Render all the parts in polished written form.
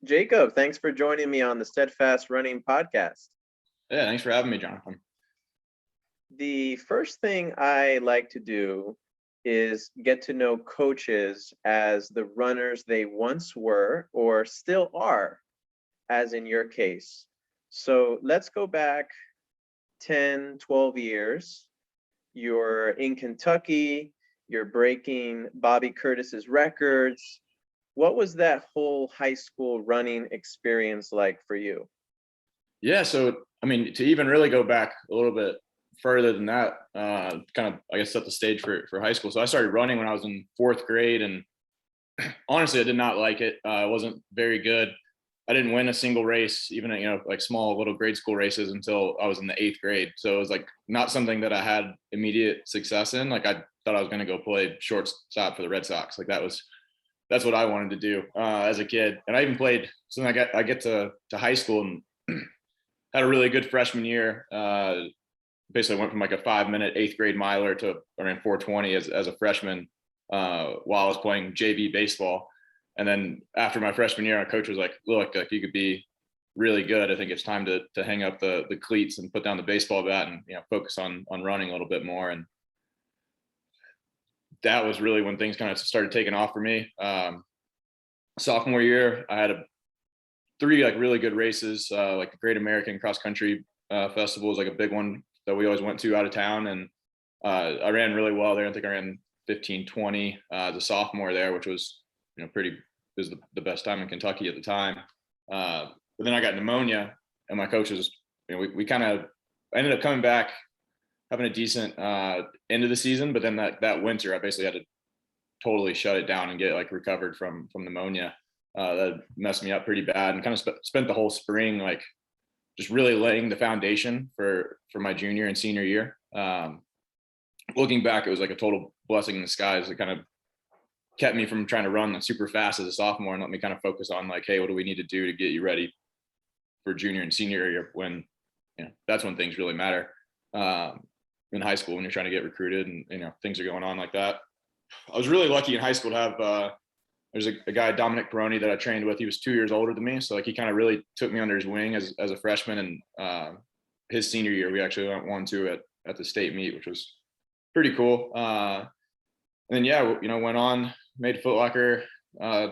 Jacob, thanks for joining me on the Steadfast Running podcast. Yeah, thanks for having me, Jonathan. The first thing I like to do is get to know coaches as the runners they once were or still are, as in your case. So let's go back 10, 12 years. You're in Kentucky, you're breaking Bobby Curtis's records. What was that whole high school running experience like for you? Yeah, so I mean, to even really go back a little bit further than that, kind of I guess set the stage for high school. So I started running when I was in fourth grade, and honestly, I did not like it. I wasn't very good. I didn't win a single race, even at, like small little grade school races until I was in the eighth grade. So it was like not something that I had immediate success in. Like I thought I was going to go play shortstop for the Red Sox. Like that's what I wanted to do as a kid. And I even played. So then I get to high school and had a really good freshman year. Basically went from like a 5-minute eighth grade miler to around 4:20 as a freshman while I was playing JV baseball. And then after my freshman year, our coach was like, look, like you could be really good. I think it's time to hang up the cleats and put down the baseball bat and focus on running a little bit more. And that was really when things kind of started taking off for me. Sophomore year, I had three like really good races, like the Great American Cross Country Festival was like a big one that we always went to out of town. And I ran really well there. I think I ran 15:20 as a sophomore there, which was, was the best time in Kentucky at the time. But then I got pneumonia, and my coaches, we kind of ended up coming back, having a decent end of the season. But then that winter, I basically had to totally shut it down and get like recovered from pneumonia. That messed me up pretty bad, and kind of spent the whole spring like just really laying the foundation for my junior and senior year. Looking back, it was like a total blessing in disguise. It kind of kept me from trying to run super fast as a sophomore and let me kind of focus on like, hey, what do we need to do to get you ready for junior and senior year, when that's when things really matter in high school, when you're trying to get recruited and things are going on like that. I was really lucky in high school to have there's a guy, Dominic Peroni, that I trained with. He was 2 years older than me, so like he kind of really took me under his wing as a freshman. And his senior year, we actually went 1-2 at the state meet, which was pretty cool. And then went on, made Foot Locker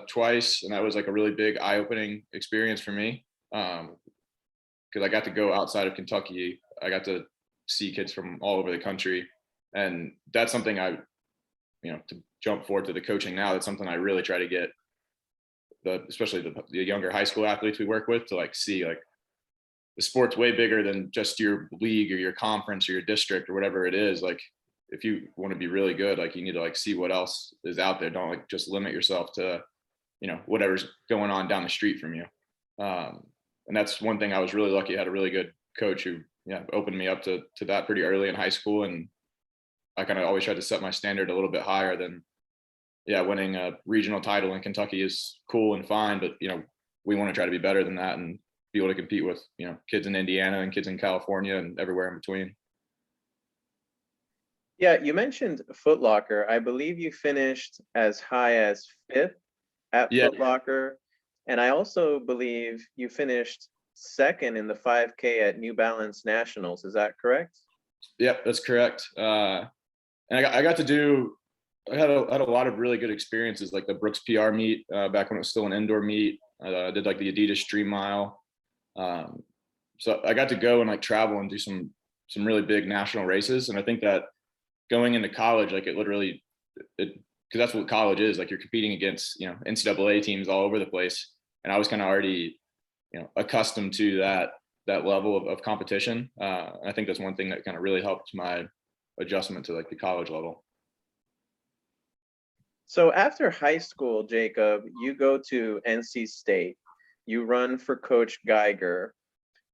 twice, and that was like a really big eye-opening experience for me because I got to go outside of Kentucky. I got to see kids from all over the country, and that's something to jump forward to the coaching now, that's something I really try to get especially the younger high school athletes we work with to like see like the sport's way bigger than just your league or your conference or your district or whatever it is. Like if you want to be really good, like you need to like see what else is out there. Don't like just limit yourself to, whatever's going on down the street from you. And that's one thing I was really lucky. I had a really good coach who opened me up to that pretty early in high school. And I kind of always tried to set my standard a little bit higher than, winning a regional title in Kentucky is cool and fine, but we want to try to be better than that and be able to compete with kids in Indiana and kids in California and everywhere in between. Yeah, you mentioned Foot Locker. I believe you finished as high as 5th at Foot Locker, and I also believe you finished 2nd in the 5K at New Balance Nationals. Is that correct? Yep, that's correct. And I got to do. I had a lot of really good experiences, like the Brooks PR meet back when it was still an indoor meet. I did like the Adidas Stream Mile. So I got to go and like travel and do some really big national races. And I think that going into college, like it literally, because that's what college is. Like you're competing against NCAA teams all over the place. And I was kind of already accustomed to that level of competition. And I think that's one thing that kind of really helped my adjustment to like the college level. So after high school, Jacob, you go to NC State. You run for Coach Geiger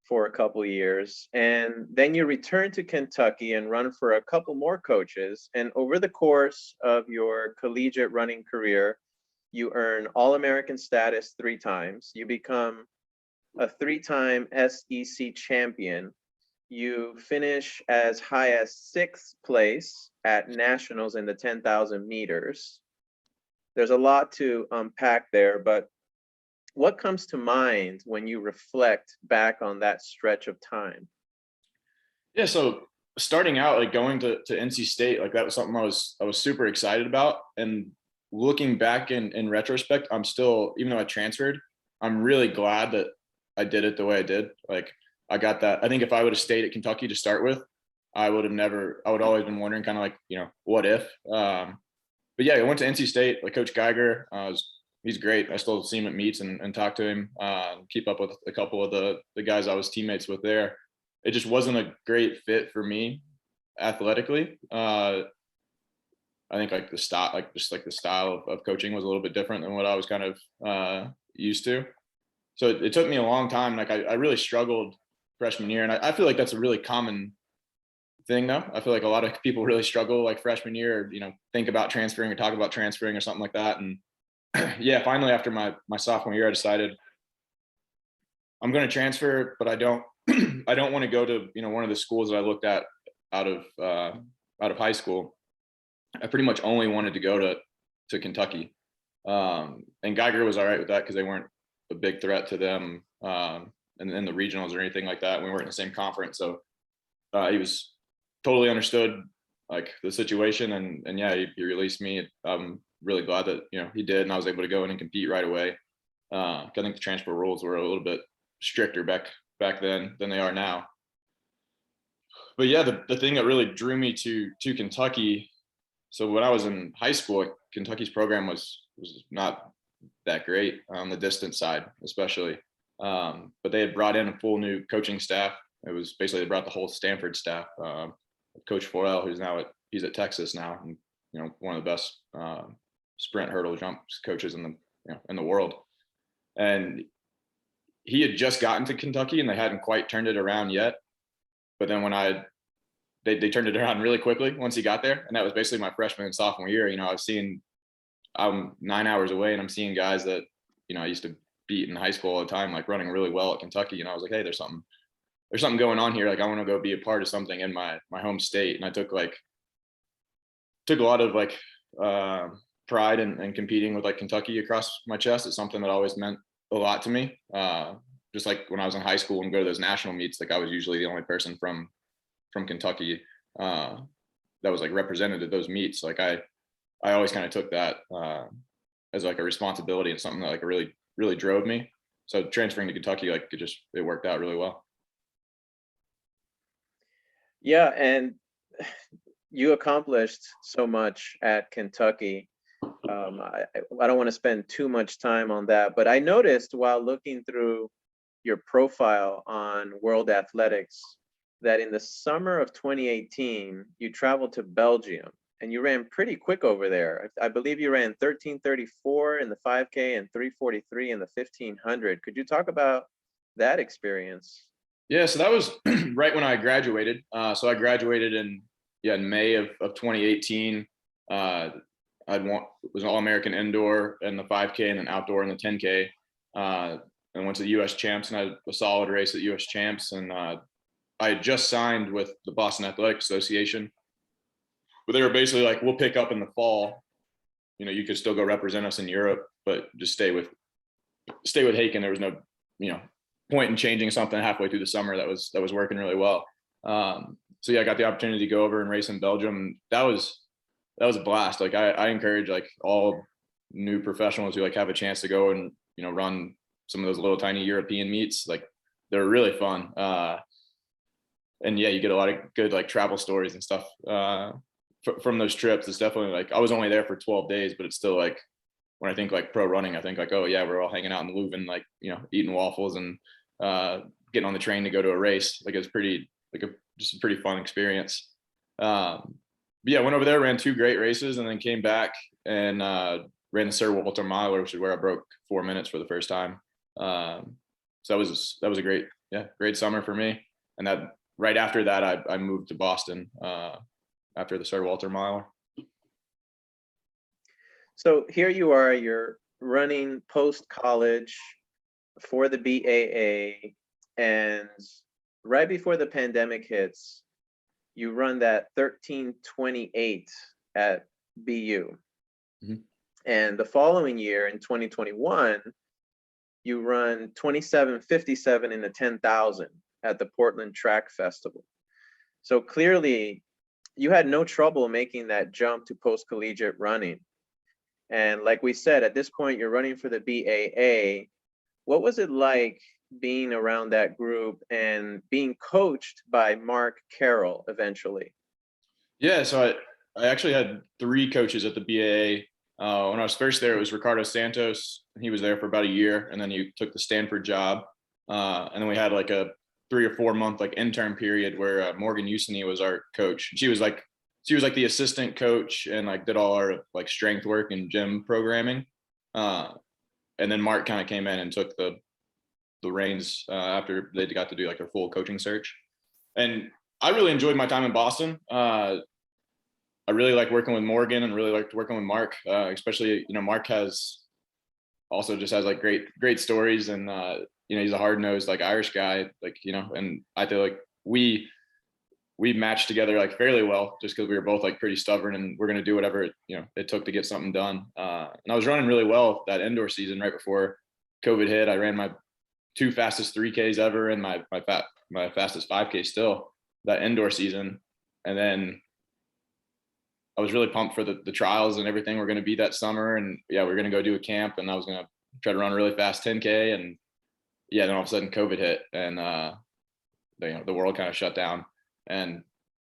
for a couple years, and then you return to Kentucky and run for a couple more coaches. And over the course of your collegiate running career, you earn All-American status 3 times. You become a 3-time SEC champion. You finish as high as 6th place at nationals in the 10,000 meters. There's a lot to unpack there, but what comes to mind when you reflect back on that stretch of time? Yeah, so starting out, like going to NC State, like that was something I was super excited about. And looking back in retrospect, I'm still, even though I transferred, I'm really glad that I did it the way I did. Like I got that. I think if I would have stayed at Kentucky to start with, I would have never, I would always been wondering kind of like, what if? But yeah, I went to NC State, like Coach Geiger, he's great. I still see him at meets and talk to him, keep up with a couple of the guys I was teammates with there. It just wasn't a great fit for me athletically. I think like the style, like just like the style of coaching was a little bit different than what I was kind of used to. So it took me a long time. Like I really struggled freshman year, and I feel like that's a really common thing though. I feel like a lot of people really struggle like freshman year, or, think about transferring or talk about transferring or something like that. And yeah, finally after my sophomore year, I decided I'm going to transfer, but I don't I don't want to go to one of the schools that I looked at out of high school. I pretty much only wanted to go to Kentucky, and Geiger was all right with that because they weren't a big threat to them in the regionals or anything like that. We weren't in the same conference, so he was totally understood like the situation, and yeah, he released me. I'm really glad that he did, and I was able to go in and compete right away. I think the transfer rules were a little bit stricter back then than they are now. But yeah, the thing that really drew me to Kentucky. So when I was in high school, Kentucky's program was not that great on the distance side, especially. But they had brought in a full new coaching staff. It was basically they brought the whole Stanford staff. Coach Forel, he's at Texas now, and one of the best sprint hurdle jumps coaches in the world. And he had just gotten to Kentucky, and they hadn't quite turned it around yet. But then when they turned it around really quickly once he got there, and that was basically my freshman and sophomore year. I'm 9 hours away, and I'm seeing guys that I used to beat in high school all the time, like running really well at Kentucky. And I was like, hey, there's something going on here. Like I want to go be a part of something in my home state. And I took a lot of pride in competing with like Kentucky across my chest. It's something that always meant a lot to me. Just like when I was in high school and go to those national meets, like I was usually the only person from Kentucky that was like represented at those meets. Like I always kind of took that as like a responsibility and something that like really really drove me. So transferring to Kentucky, like it worked out really well. Yeah, and you accomplished so much at Kentucky. I don't want to spend too much time on that, but I noticed while looking through your profile on World Athletics that in the summer of 2018, you traveled to Belgium and you ran pretty quick over there. I believe you ran 13:34 in the 5K and 3:43 in the 1500. Could you talk about that experience? Yeah, so that was right when I graduated. So I graduated in May of 2018. Was an All-American indoor in the 5K and then outdoor in the 10K. And went to the U.S. Champs and had a solid race at U.S. Champs. And I had just signed with the Boston Athletic Association, but they were basically like, we'll pick up in the fall. You could still go represent us in Europe, but just stay with Haken. There was no, point in changing something halfway through the summer that was working really well. So yeah, I got the opportunity to go over and race in Belgium. That was a blast. Like I encourage like all new professionals who like have a chance to go and run some of those little tiny European meets. Like they're really fun. And yeah, you get a lot of good like travel stories and stuff from those trips. It's definitely like I was only there for 12 days, but it's still like when I think like pro running, I think like, oh yeah, we're all hanging out in Leuven, like eating waffles and getting on the train to go to a race. Like it's pretty like just a pretty fun experience. But yeah, went over there, ran 2 great races, and then came back and ran the Sir Walter Mile, which is where I broke 4 minutes for the first time. So that was a great summer for me. And that right after that, I moved to Boston after the Sir Walter Mile. So here you are, you're running post-college for the BAA, and right before the pandemic hits, you run that 13:28 at BU. Mm-hmm. And the following year in 2021, you run 27:57 in the 10,000 at the Portland Track Festival. So clearly you had no trouble making that jump to post-collegiate running. And like we said, at this point, you're running for the BAA. What was it like being around that group and being coached by Mark Carroll eventually? Yeah, so I actually had three coaches at the BAA. When I was first there, it was Ricardo Santos. He was there for about a year, and then he took the Stanford job. And then we had like a 3 or 4 month like intern period where Morgan Usini was our coach. She was like the assistant coach and like did all our like strength work and gym programming. And then Mark kind of came in and took the reins after they got to do like their full coaching search. And I really enjoyed my time in Boston. I really like working with Morgan and really liked working with Mark, especially, Mark also just has like great stories, and, he's a hard nosed like Irish guy, like, and I feel like we matched together like fairly well just because we were both like pretty stubborn and we're going to do whatever, it took to get something done. And I was running really well that indoor season right before COVID hit. I ran my 2 fastest 3Ks ever and my fastest 5K still that indoor season. And then I was really pumped for the trials and everything we're going to be that summer. And yeah, we're going to go do a camp and I was going to try to run a really fast 10K. And yeah, then all of a sudden COVID hit and, the world kind of shut down. And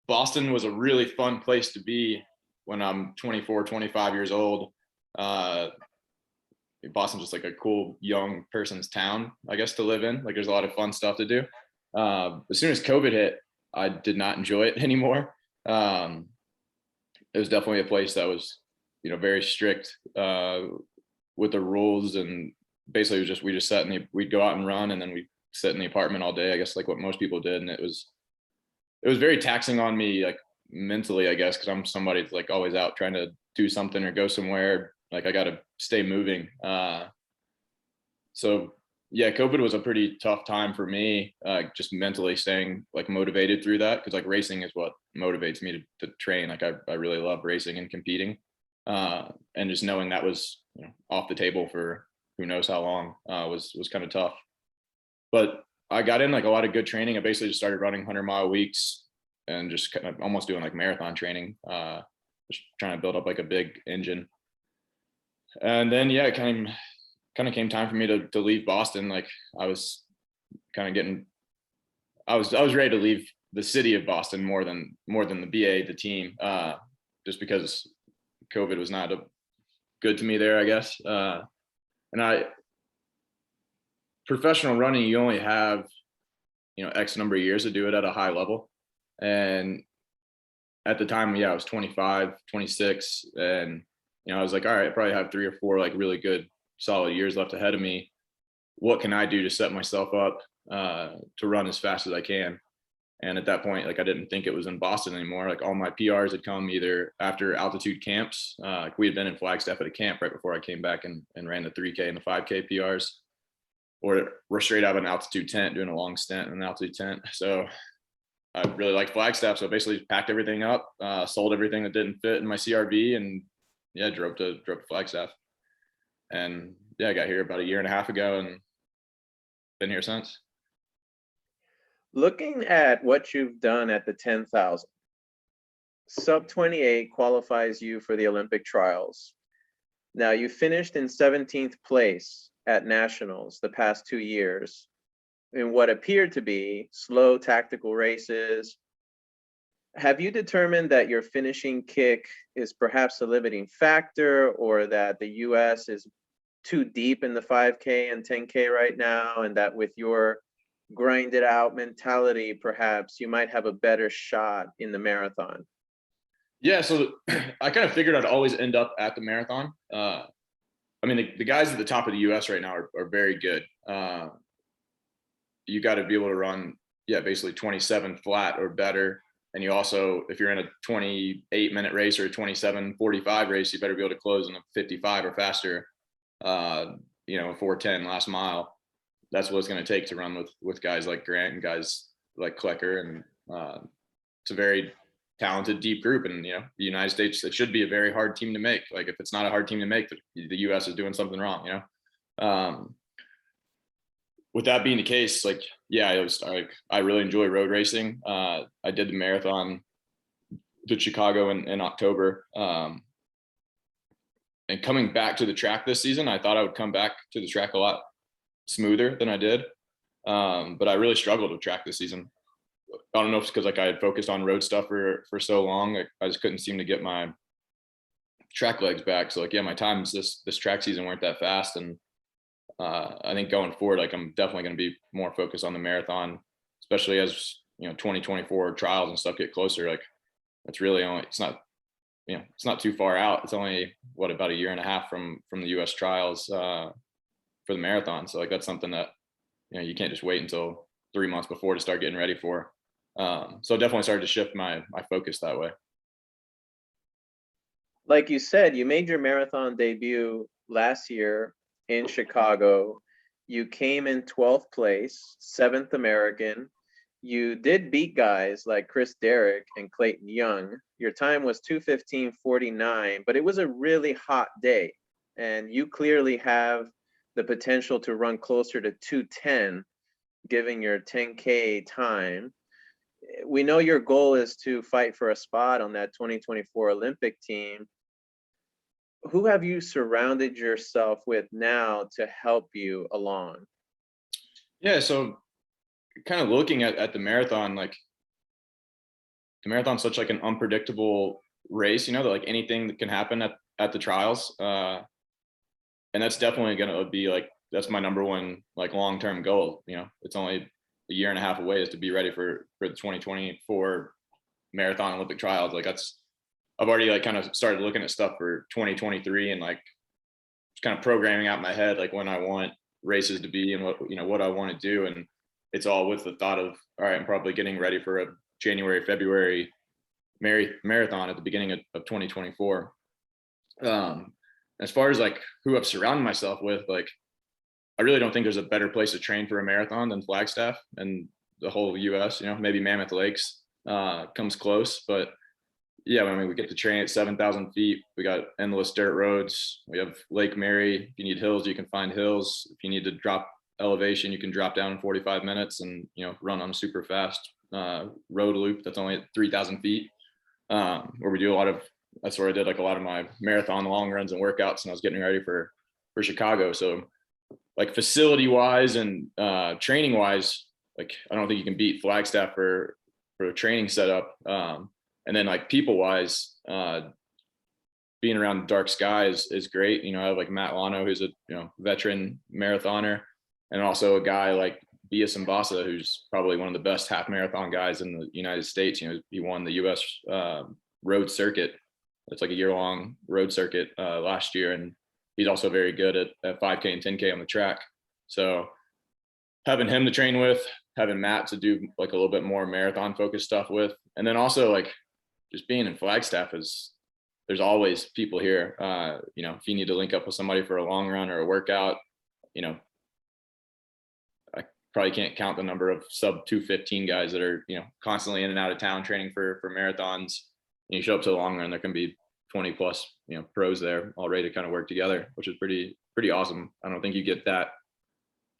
Boston was a really fun place to be when I'm 24, 25 years old. Boston's just like a cool young person's town, I guess, to live in. Like there's a lot of fun stuff to do. As soon as COVID hit, I did not enjoy it anymore. It was definitely a place that was, very strict with the rules, and basically it was we just sat we'd go out and run, and then we sit in the apartment all day, I guess, like what most people did. And it was very taxing on me, like mentally, I guess, because I'm somebody that's like always out trying to do something or go somewhere. Like I got to stay moving. So yeah, COVID was a pretty tough time for me, just mentally staying like motivated through that. Cause like racing is what motivates me to train. Like I really love racing and competing. And just knowing that was off the table for who knows how long, was kind of tough. But I got in like a lot of good training. I basically just started running 100-mile weeks and just kind of almost doing like marathon training, just trying to build up like a big engine. And then, yeah, it kind of came time for me to leave Boston. Like I was kind of I was ready to leave the city of Boston more than the BA, the team, just because COVID was not good to me there, I guess. And professional running, you only have, X number of years to do it at a high level. And at the time, yeah, I was 25, 26. And, I was like, all right, I probably have 3 or 4 like really good solid years left ahead of me. What can I do to set myself up to run as fast as I can? And at that point, like I didn't think it was in Boston anymore. Like all my PRs had come either after altitude camps. Like we had been in Flagstaff at a camp right before I came back and ran the 3K and the 5K PRs, or we're straight out of an altitude tent doing a long stint in an altitude tent. So I really liked Flagstaff. So basically packed everything up, sold everything that didn't fit in my CRV, and yeah, drove to Flagstaff. And yeah, I got here about a year and a half ago and been here since. Looking at what you've done at the 10,000, sub 28 qualifies you for the Olympic trials. Now you finished in 17th place at nationals the past 2 years in what appeared to be slow tactical races. Have you determined that your finishing kick is perhaps a limiting factor, or that the US is too deep in the 5K and 10K right now, and that with your grind it out mentality, perhaps you might have a better shot in the marathon? Yeah, so I kind of figured I'd always end up at the marathon. I mean, the guys at the top of the US right now are very good. You got to be able to run, yeah, basically 27 flat or better. And you also, if you're in a 28-minute race or a 27:45 race, you better be able to close in a 55 or faster, 4:10 last mile. That's what it's going to take to run with guys like Grant and guys like Klecker. And it's a very talented, deep group. And, the United States, it should be a very hard team to make. Like if it's not a hard team to make, the US is doing something wrong, with that being the case, like, yeah, it was like, I really enjoy road racing. I did the marathon to Chicago in October. And coming back to the track this season, I thought I would come back to the track a lot smoother than I did. But I really struggled with track this season. I don't know if it's because like I had focused on road stuff for so long. Like, I just couldn't seem to get my track legs back. So like, yeah, my times this track season weren't that fast. And I think going forward, like, I'm definitely going to be more focused on the marathon, especially as, 2024 trials and stuff get closer. Like, it's really only, it's not too far out. It's only about a year and a half from the US trials for the marathon. So like, that's something that, you can't just wait until 3 months before to start getting ready for. So definitely started to shift my focus that way. Like you said, you made your marathon debut last year in Chicago. You came in 12th place, 7th American. You did beat guys like Chris Derrick and Clayton Young. Your time was 2:15:49, but it was a really hot day. And you clearly have the potential to run closer to 2:10, given your 10K time. We know your goal is to fight for a spot on that 2024 Olympic team. Who have you surrounded yourself with now to help you along? Yeah. So kind of looking at the marathon, like, the marathon's such like an unpredictable race, that like anything that can happen at the trials. And that's definitely going to be like, that's my number one, like, long-term goal. It's only a year and a half away is to be ready for the 2024 marathon Olympic trials. Like, I've already like kind of started looking at stuff for 2023 and like just kind of programming out in my head, like, when I want races to be and what I want to do. And it's all with the thought of, all right, I'm probably getting ready for a January, February marathon at the beginning of 2024. As far as like who I've surrounded myself with, like, I really don't think there's a better place to train for a marathon than Flagstaff and the whole US. Maybe Mammoth Lakes comes close, but yeah, I mean, we get to train at 7,000 feet. We got endless dirt roads. We have Lake Mary. If you need hills, you can find hills. If you need to drop elevation, you can drop down in 45 minutes and, run on a super fast road loop that's only at 3,000 feet, where we do that's where I did like a lot of my marathon long runs and workouts, and I was getting ready for Chicago. So like, facility wise and training wise, like, I don't think you can beat Flagstaff for a training setup. And then like people wise, being around dark sky is great. I have like Matt Lano, who's a veteran marathoner, and also a guy like Bia Sambasa, who's probably one of the best half marathon guys in the United States. He won the US road circuit. It's like a year-long road circuit last year, and he's also very good at 5K and 10K on the track. So having him to train with, having Matt to do like a little bit more marathon focused stuff with, and then also like just being in Flagstaff there's always people here. If you need to link up with somebody for a long run or a workout, I probably can't count the number of sub 2:15 guys that are, constantly in and out of town training for marathons. You show up to the long run, there can be 20 plus, pros there all ready to kind of work together, which is pretty awesome. I don't think you get that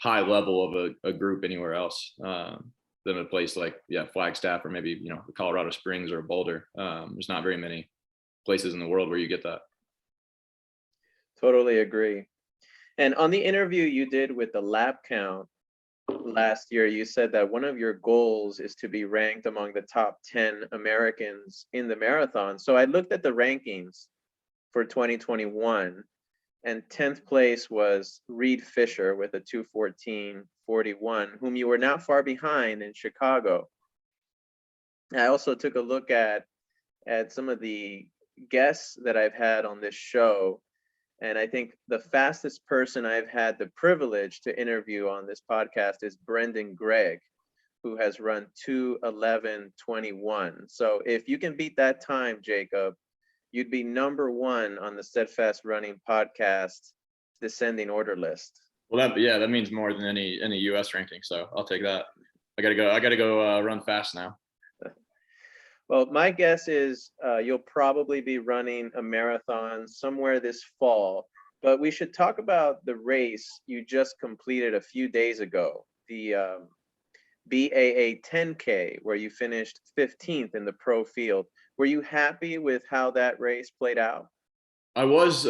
high level of a group anywhere else than a place like Flagstaff or maybe Colorado Springs or Boulder. There's not very many places in the world where you get that. Totally agree. And on the interview you did with the Lap Count last year, you said that one of your goals is to be ranked among the top 10 Americans in the marathon. So I looked at the rankings for 2021, and 10th place was Reed Fisher with a 2:14:41, whom you were not far behind in Chicago. I also took a look at some of the guests that I've had on this show, and I think the fastest person I've had the privilege to interview on this podcast is Brendan Gregg, who has run 2:11:21. So if you can beat that time, Jacob, you'd be number one on the Steadfast Running podcast descending order list. Well, that means more than any US ranking. So I'll take that. I gotta go run fast now. Well, my guess is you'll probably be running a marathon somewhere this fall, But we should talk about the race you just completed a few days ago, the BAA 10K, where you finished 15th in the pro field. Were you happy with how that race played out? I was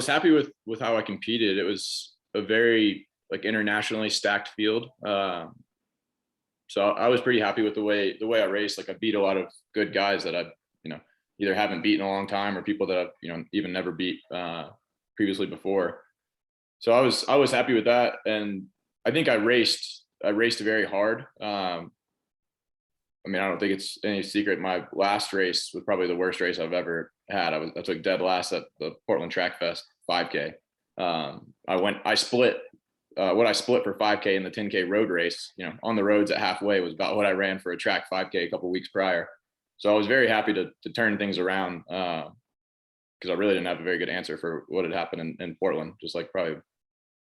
happy with how I competed. It was a very like internationally stacked field. So I was pretty happy with the way I raced. Like I beat a lot of good guys that I, either haven't beat in a long time or people that I've, even never beat previously before. So I was happy with that. And I think I raced very hard. I mean, I don't think it's any secret. My last race was probably the worst race I've ever had. I took dead last at the Portland Track Fest 5K. I split what I split for 5K in the 10K road race, on the roads at halfway was about what I ran for a track 5K a couple of weeks prior. So I was very happy to turn things around because I really didn't have a very good answer for what had happened in Portland, just like probably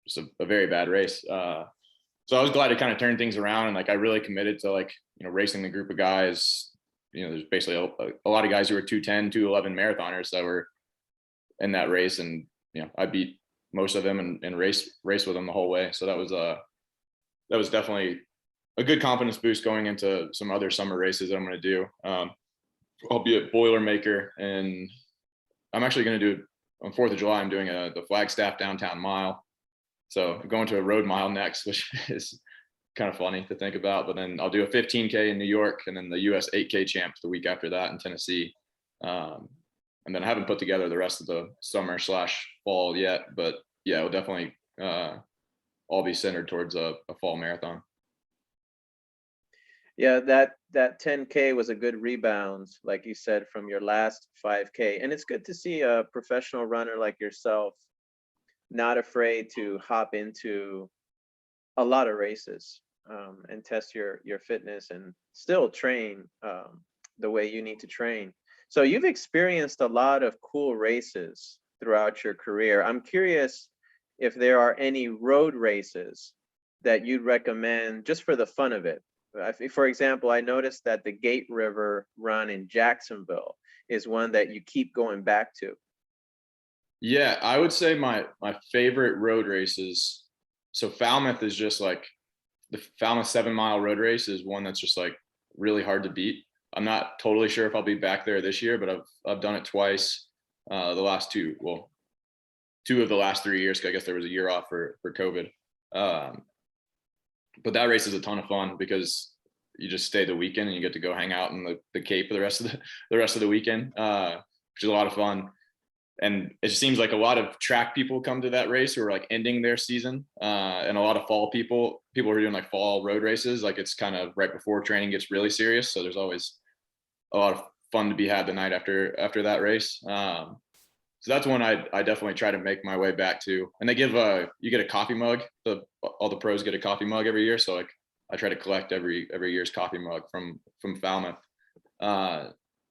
just a very bad race. So I was glad to kind of turn things around, and like I really committed to racing the group of guys. There's basically a lot of guys who were 210, 211 marathoners that were in that race, and I beat most of them and race with them the whole way. So that was definitely a good confidence boost going into some other summer races that I'm going to do. I'll be at Boilermaker, and I'm actually going to do on 4th of July. I'm doing the Flagstaff Downtown Mile. So I'm going to a road mile next, which is kind of funny to think about. But then I'll do a 15K in New York, and then the US 8K champs the week after that in Tennessee. And then I haven't put together the rest of the summer/fall yet, but yeah, it'll definitely all be centered towards a fall marathon. Yeah, that 10K was a good rebound, like you said, from your last 5K. And it's good to see a professional runner like yourself not afraid to hop into a lot of races and test your fitness and still train the way you need to train. So you've experienced a lot of cool races throughout your career. I'm curious if there are any road races that you'd recommend just for the fun of it. For example, I noticed that the Gate River run in Jacksonville is one that you keep going back to. Yeah, I would say my favorite road races. So Falmouth is just like the Falmouth 7 mile road race is one that's just like really hard to beat. I'm not totally sure if I'll be back there this year, but I've done it twice. The last two of the last 3 years, 'cause I guess there was a year off for COVID. But that race is a ton of fun because you just stay the weekend and you get to go hang out in the Cape for the rest of the weekend, which is a lot of fun. And it seems like a lot of track people come to that race who are like ending their season, and a lot of fall people who are doing like fall road races. Like it's kind of right before training gets really serious, so there's always a lot of fun to be had the night after that race. So that's one I definitely try to make my way back to. And they give you get a coffee mug. All the pros get a coffee mug every year, so like I try to collect every year's coffee mug from Falmouth.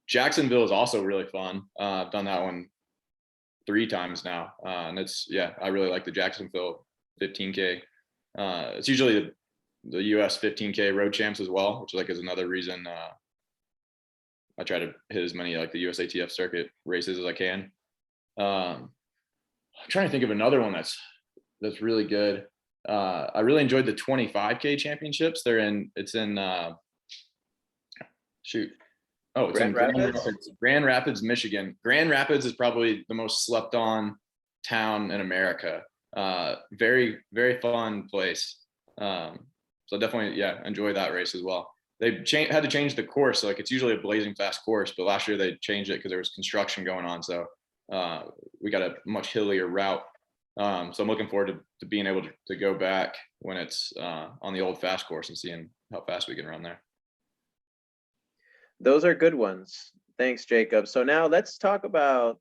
Jacksonville is also really fun. I've done that one 3 times now, and I really like the Jacksonville 15K. It's usually the US 15K road champs as well, which is another reason I try to hit as many like the USATF circuit races as I can. I'm trying to think of another one that's really good. I really enjoyed the 25K championships. It's in Grand Rapids, Michigan. Grand Rapids is probably the most slept on town in America. Very, very fun place. So definitely, enjoy that race as well. They had to change the course. So like it's usually a blazing fast course, but last year they changed it because there was construction going on. So we got a much hillier route. So I'm looking forward to being able to go back when it's on the old fast course and seeing how fast we can run there. Those are good ones. Thanks, Jacob. So now let's talk about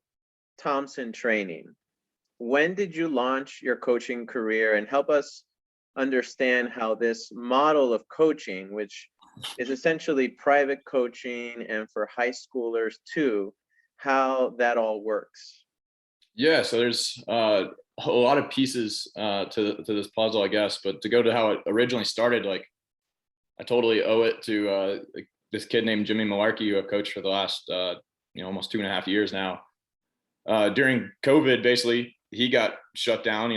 Thomson Training. When did you launch your coaching career, and help us understand how this model of coaching, which is essentially private coaching and for high schoolers too, how that all works? Yeah, so there's a lot of pieces to this puzzle, I guess. But to go to how it originally started, like I totally owe it to this kid named Jimmy Malarkey, who I've coached for the last almost 2.5 years now. During COVID, basically, he got shut down.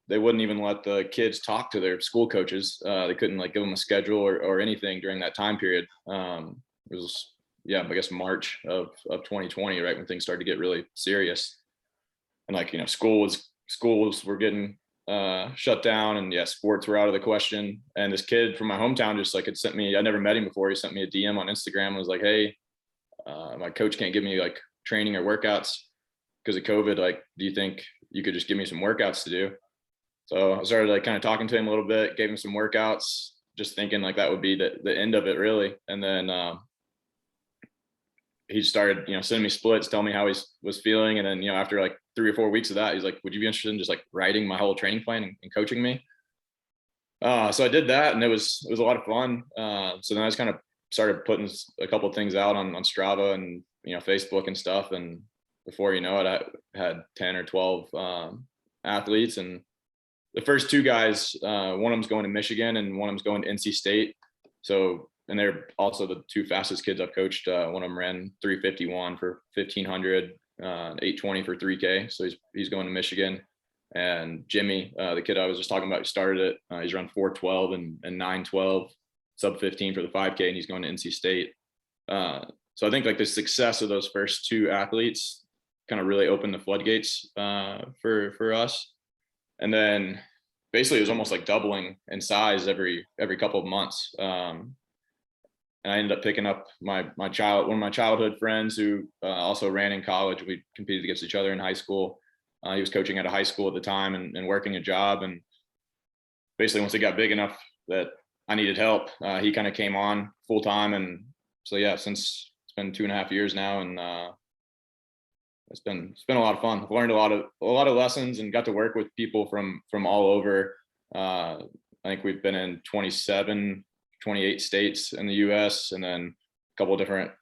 They wouldn't even let the kids talk to their school coaches. They couldn't like give them a schedule or anything during that time period. It was, I guess March of 2020, right when things started to get really serious. And like, schools were getting shut down, and sports were out of the question. And this kid from my hometown just like had sent me, I never met him before. He sent me a DM on Instagram and was like, hey, my coach can't give me like training or workouts because of COVID. Like, do you think you could just give me some workouts to do? So I started like kind of talking to him a little bit, gave him some workouts, just thinking like that would be the end of it really. And then he started, sending me splits, telling me how he was feeling. And then, after like 3 or 4 weeks of that, he's like, would you be interested in just like writing my whole training plan and coaching me? So I did that, and it was a lot of fun. So then I just kind of started putting a couple of things out on Strava and, Facebook and stuff. And before you know it, I had 10 or 12 athletes. And the first 2 guys, one of them's going to Michigan and one of them's going to NC State. So, and they're also the 2 fastest kids I've coached. One of them ran 3:51 for 1,500, 8:20 for 3K. So he's going to Michigan. And Jimmy, the kid I was just talking about, he started it. He's run 4:12 and 9:12, sub 15 for the 5K, and he's going to NC State. So I think like the success of those first 2 athletes kind of really opened the floodgates for us. And then basically it was almost like doubling in size every couple of months. And I ended up picking up one of my childhood friends who also ran in college. We competed against each other in high school. He was coaching at a high school at the time and working a job. And basically once it got big enough that I needed help, he kind of came on full time. And so, since it's been 2.5 years now, and it's been a lot of fun. I've learned a lot of lessons and got to work with people from all over. I think we've been in 28 states in the US, and then a couple of different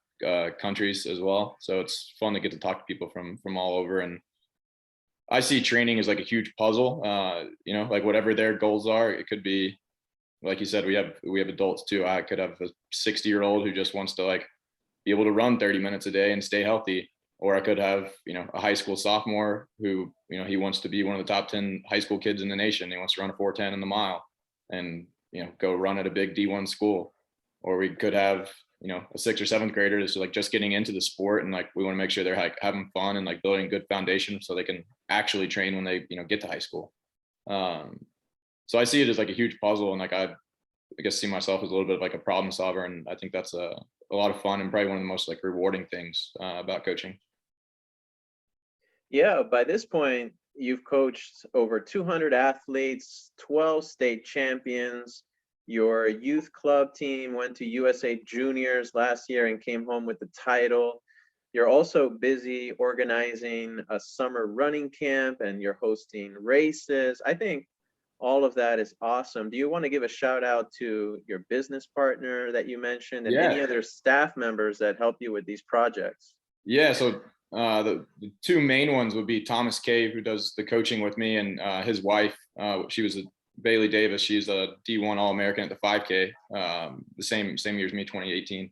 countries as well. So it's fun to get to talk to people from all over. And I see training as like a huge puzzle. Like whatever their goals are, it could be, like you said, we have adults too. I could have a 60-year-old who just wants to like be able to run 30 minutes a day and stay healthy. Or I could have, a high school sophomore who, he wants to be one of the top 10 high school kids in the nation. He wants to run a 4:10 in the mile and, go run at a big D1 school. Or we could have, a 6th or 7th grader that's like just getting into the sport, and like we want to make sure they're like having fun and like building a good foundation so they can actually train when they, get to high school. So I see it as like a huge puzzle, and like I guess see myself as a little bit of like a problem solver, and I think that's a lot of fun and probably one of the most like rewarding things about coaching. Yeah, by this point, you've coached over 200 athletes, 12 state champions. Your youth club team went to USA Juniors last year and came home with the title. You're also busy organizing a summer running camp, and you're hosting races. I think all of that is awesome. Do you want to give a shout out to your business partner that you mentioned, and any other staff members that help you with these projects? Yeah. So the 2 main ones would be Thomas Cave, who does the coaching with me, and his wife. She was Bailey Davis. She's a D1 All-American at the 5K, the same year as me, 2018.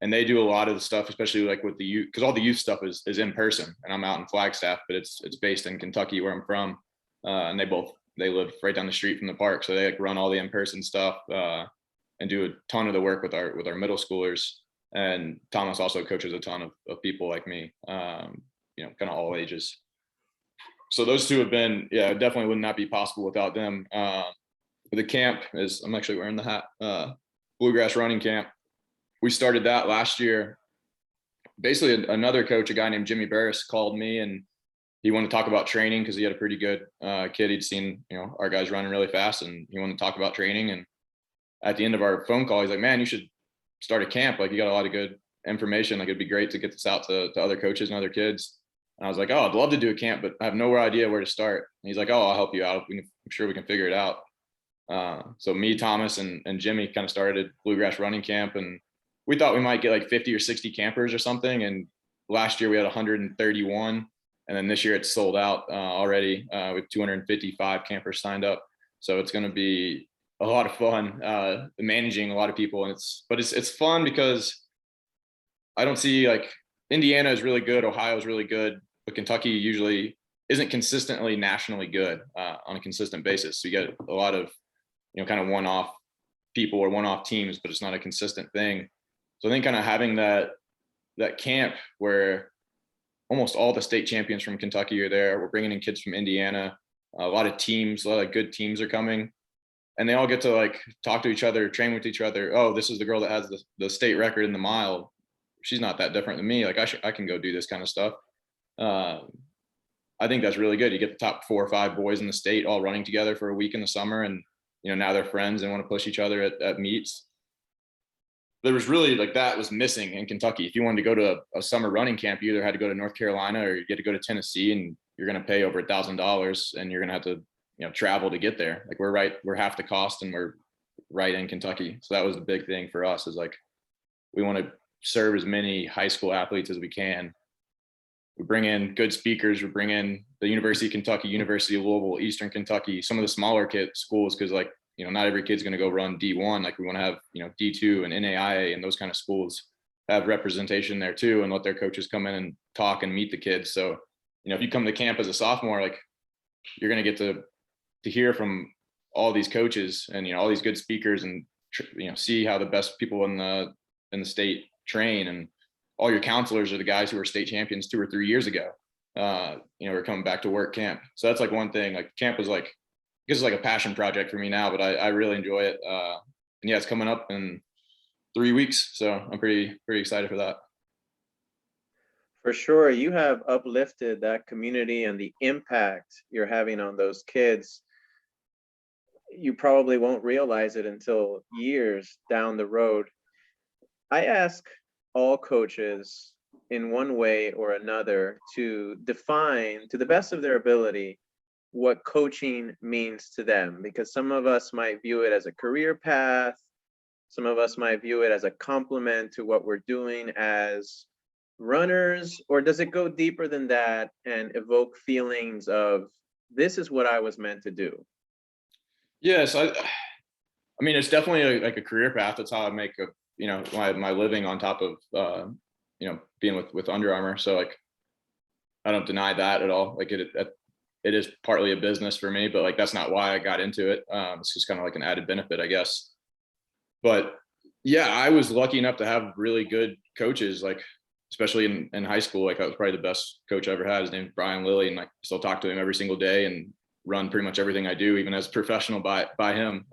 And they do a lot of the stuff, especially like with the youth, because all the youth stuff is in person, and I'm out in Flagstaff, but it's based in Kentucky, where I'm from. And they live right down the street from the park, so they like run all the in-person stuff and do a ton of the work with our middle schoolers. And Thomas also coaches a ton of people like me, kind of all ages. So those 2 have been, definitely would not be possible without them. The camp is, I'm actually wearing the hat, Bluegrass running camp. We started that last year. Basically another coach, a guy named Jimmy Barris, called me, and he wanted to talk about training because he had a pretty good kid. He'd seen, our guys running really fast, and he wanted to talk about training. And at the end of our phone call, he's like, man, you should start a camp. Like, you got a lot of good information. Like, it'd be great to get this out to other coaches and other kids. And I was like, oh, I'd love to do a camp, but I have no idea where to start. And he's like, oh, I'll help you out. I'm sure we can figure it out. So me, Thomas, and Jimmy kind of started Bluegrass running camp, and we thought we might get like 50 or 60 campers or something. And last year we had 131. And then this year it's sold out already with 255 campers signed up. So it's going to be a lot of fun managing a lot of people. And it's fun because I don't see, like, Indiana is really good, Ohio is really good, but Kentucky usually isn't consistently nationally good on a consistent basis. So you get a lot of, kind of one-off people or one-off teams, but it's not a consistent thing. So I think kind of having that camp where almost all the state champions from Kentucky are there. We're bringing in kids from Indiana. A lot of teams, a lot of good teams are coming, and they all get to like talk to each other, train with each other. Oh, this is the girl that has the state record in the mile. She's not that different than me. Like I can go do this kind of stuff. I think that's really good. You get the top 4 or 5 boys in the state all running together for a week in the summer, and now they're friends and want to push each other at meets. There was really like that was missing in Kentucky. If you wanted to go to a summer running camp, you either had to go to North Carolina or you get to go to Tennessee, and you're going to pay over $1,000, and you're going to have to travel to get there. Like we're half the cost, and we're right in Kentucky. So that was the big thing for us, is like we want to serve as many high school athletes as we can. We bring in good speakers. We bring in the University of Kentucky, University of Louisville, Eastern Kentucky, some of the smaller schools, because like not every kid's going to go run D1. Like we want to have D2 and NAIA and those kind of schools have representation there too, and let their coaches come in and talk and meet the kids. So if you come to camp as a sophomore, like you're going to get to hear from all these coaches and all these good speakers, and see how the best people in the state train, and all your counselors are the guys who were state champions 2 or 3 years ago. We're coming back to work camp. So that's like one thing. Like camp is like, this is like a passion project for me now, but I really enjoy it. And yeah, it's coming up in 3 weeks, so I'm pretty excited for that. For sure, you have uplifted that community, and the impact you're having on those kids, you probably won't realize it until years down the road. I ask all coaches in one way or another to define, to the best of their ability, what coaching means to them, because some of us might view it as a career path. Some of us might view it as a complement to what we're doing as runners, or does it go deeper than that and evoke feelings of, this is what I was meant to do? Yes. I mean, it's definitely like a career path. That's how I make my living on top of, being with Under Armour. So like, I don't deny that at all. Like it is partly a business for me, but like, that's not why I got into it. It's just kind of like an added benefit, I guess. But yeah, I was lucky enough to have really good coaches, like especially in high school. Like I was probably the best coach I ever had. His name is Brian Lilly, and I still talk to him every single day and run pretty much everything I do, even as a professional by him.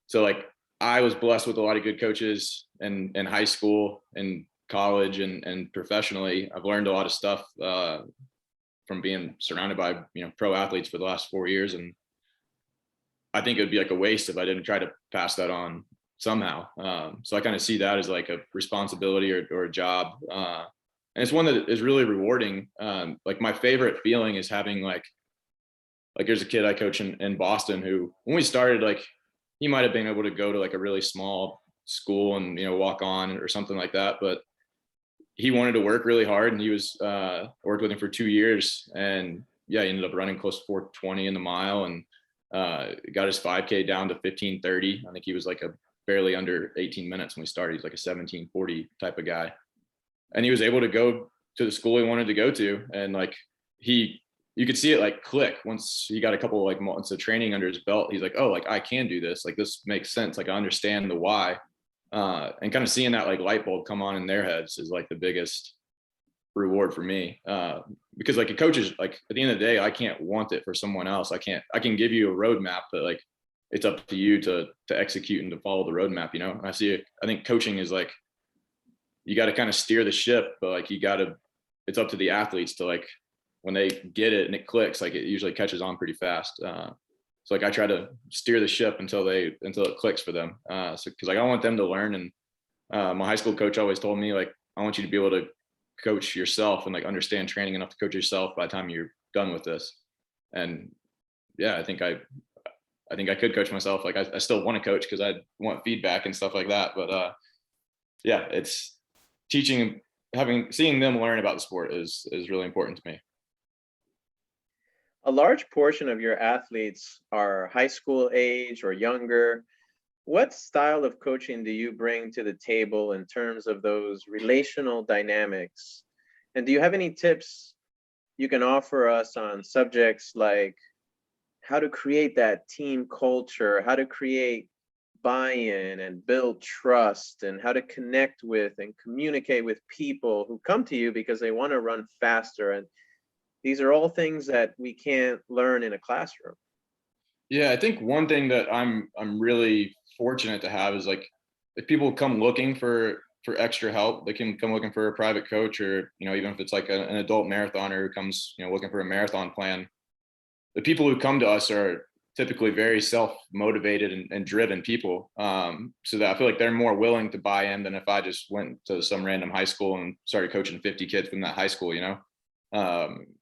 So like I was blessed with a lot of good coaches in high school and college and professionally. I've learned a lot of stuff from being surrounded by pro athletes for the last 4 years, and I think it would be like a waste if I didn't try to pass that on somehow. So I kind of see that as like a responsibility or a job. And it's one that is really rewarding. Like my favorite feeling is having like there's a kid I coach in Boston who, when we started, like he might've been able to go to like a really small school and, walk on or something like that. But he wanted to work really hard, and he was worked with him for 2 years, and yeah, he ended up running close to 4:20 in the mile, and got his 5K down to 15:30. I think he was like a barely under 18 minutes when we started. He's like a 17:40 type of guy, and he was able to go to the school he wanted to go to, and like you could see it like click once he got a couple like months of training under his belt. He's like, oh, like I can do this. Like this makes sense. Like I understand the why. And kind of seeing that like light bulb come on in their heads is like the biggest reward for me. Because like a coach is like, at the end of the day, I can't want it for someone else. I can give you a roadmap, but like it's up to you to execute and to follow the roadmap, And I think coaching is like, you got to kind of steer the ship, but like it's up to the athletes to like, when they get it and it clicks, like it usually catches on pretty fast. So like I try to steer the ship until it clicks for them. So because like I want them to learn, and my high school coach always told me like, I want you to be able to coach yourself and like understand training enough to coach yourself by the time you're done with this. And yeah, I think I could coach myself. Like I still want to coach because I want feedback and stuff like that. But yeah, it's teaching, seeing them learn about the sport is really important to me. A large portion of your athletes are high school age or younger. What style of coaching do you bring to the table in terms of those relational dynamics? And do you have any tips you can offer us on subjects like how to create that team culture, how to create buy-in and build trust, and how to connect with and communicate with people who come to you because they want to run faster. And these are all things that we can't learn in a classroom. Yeah, I think one thing that I'm really fortunate to have is like if people come looking for extra help, they can come looking for a private coach, or even if it's like an adult marathoner who comes looking for a marathon plan. The people who come to us are typically very self-motivated and driven people. So that I feel like they're more willing to buy in than if I just went to some random high school and started coaching 50 kids from that high school. You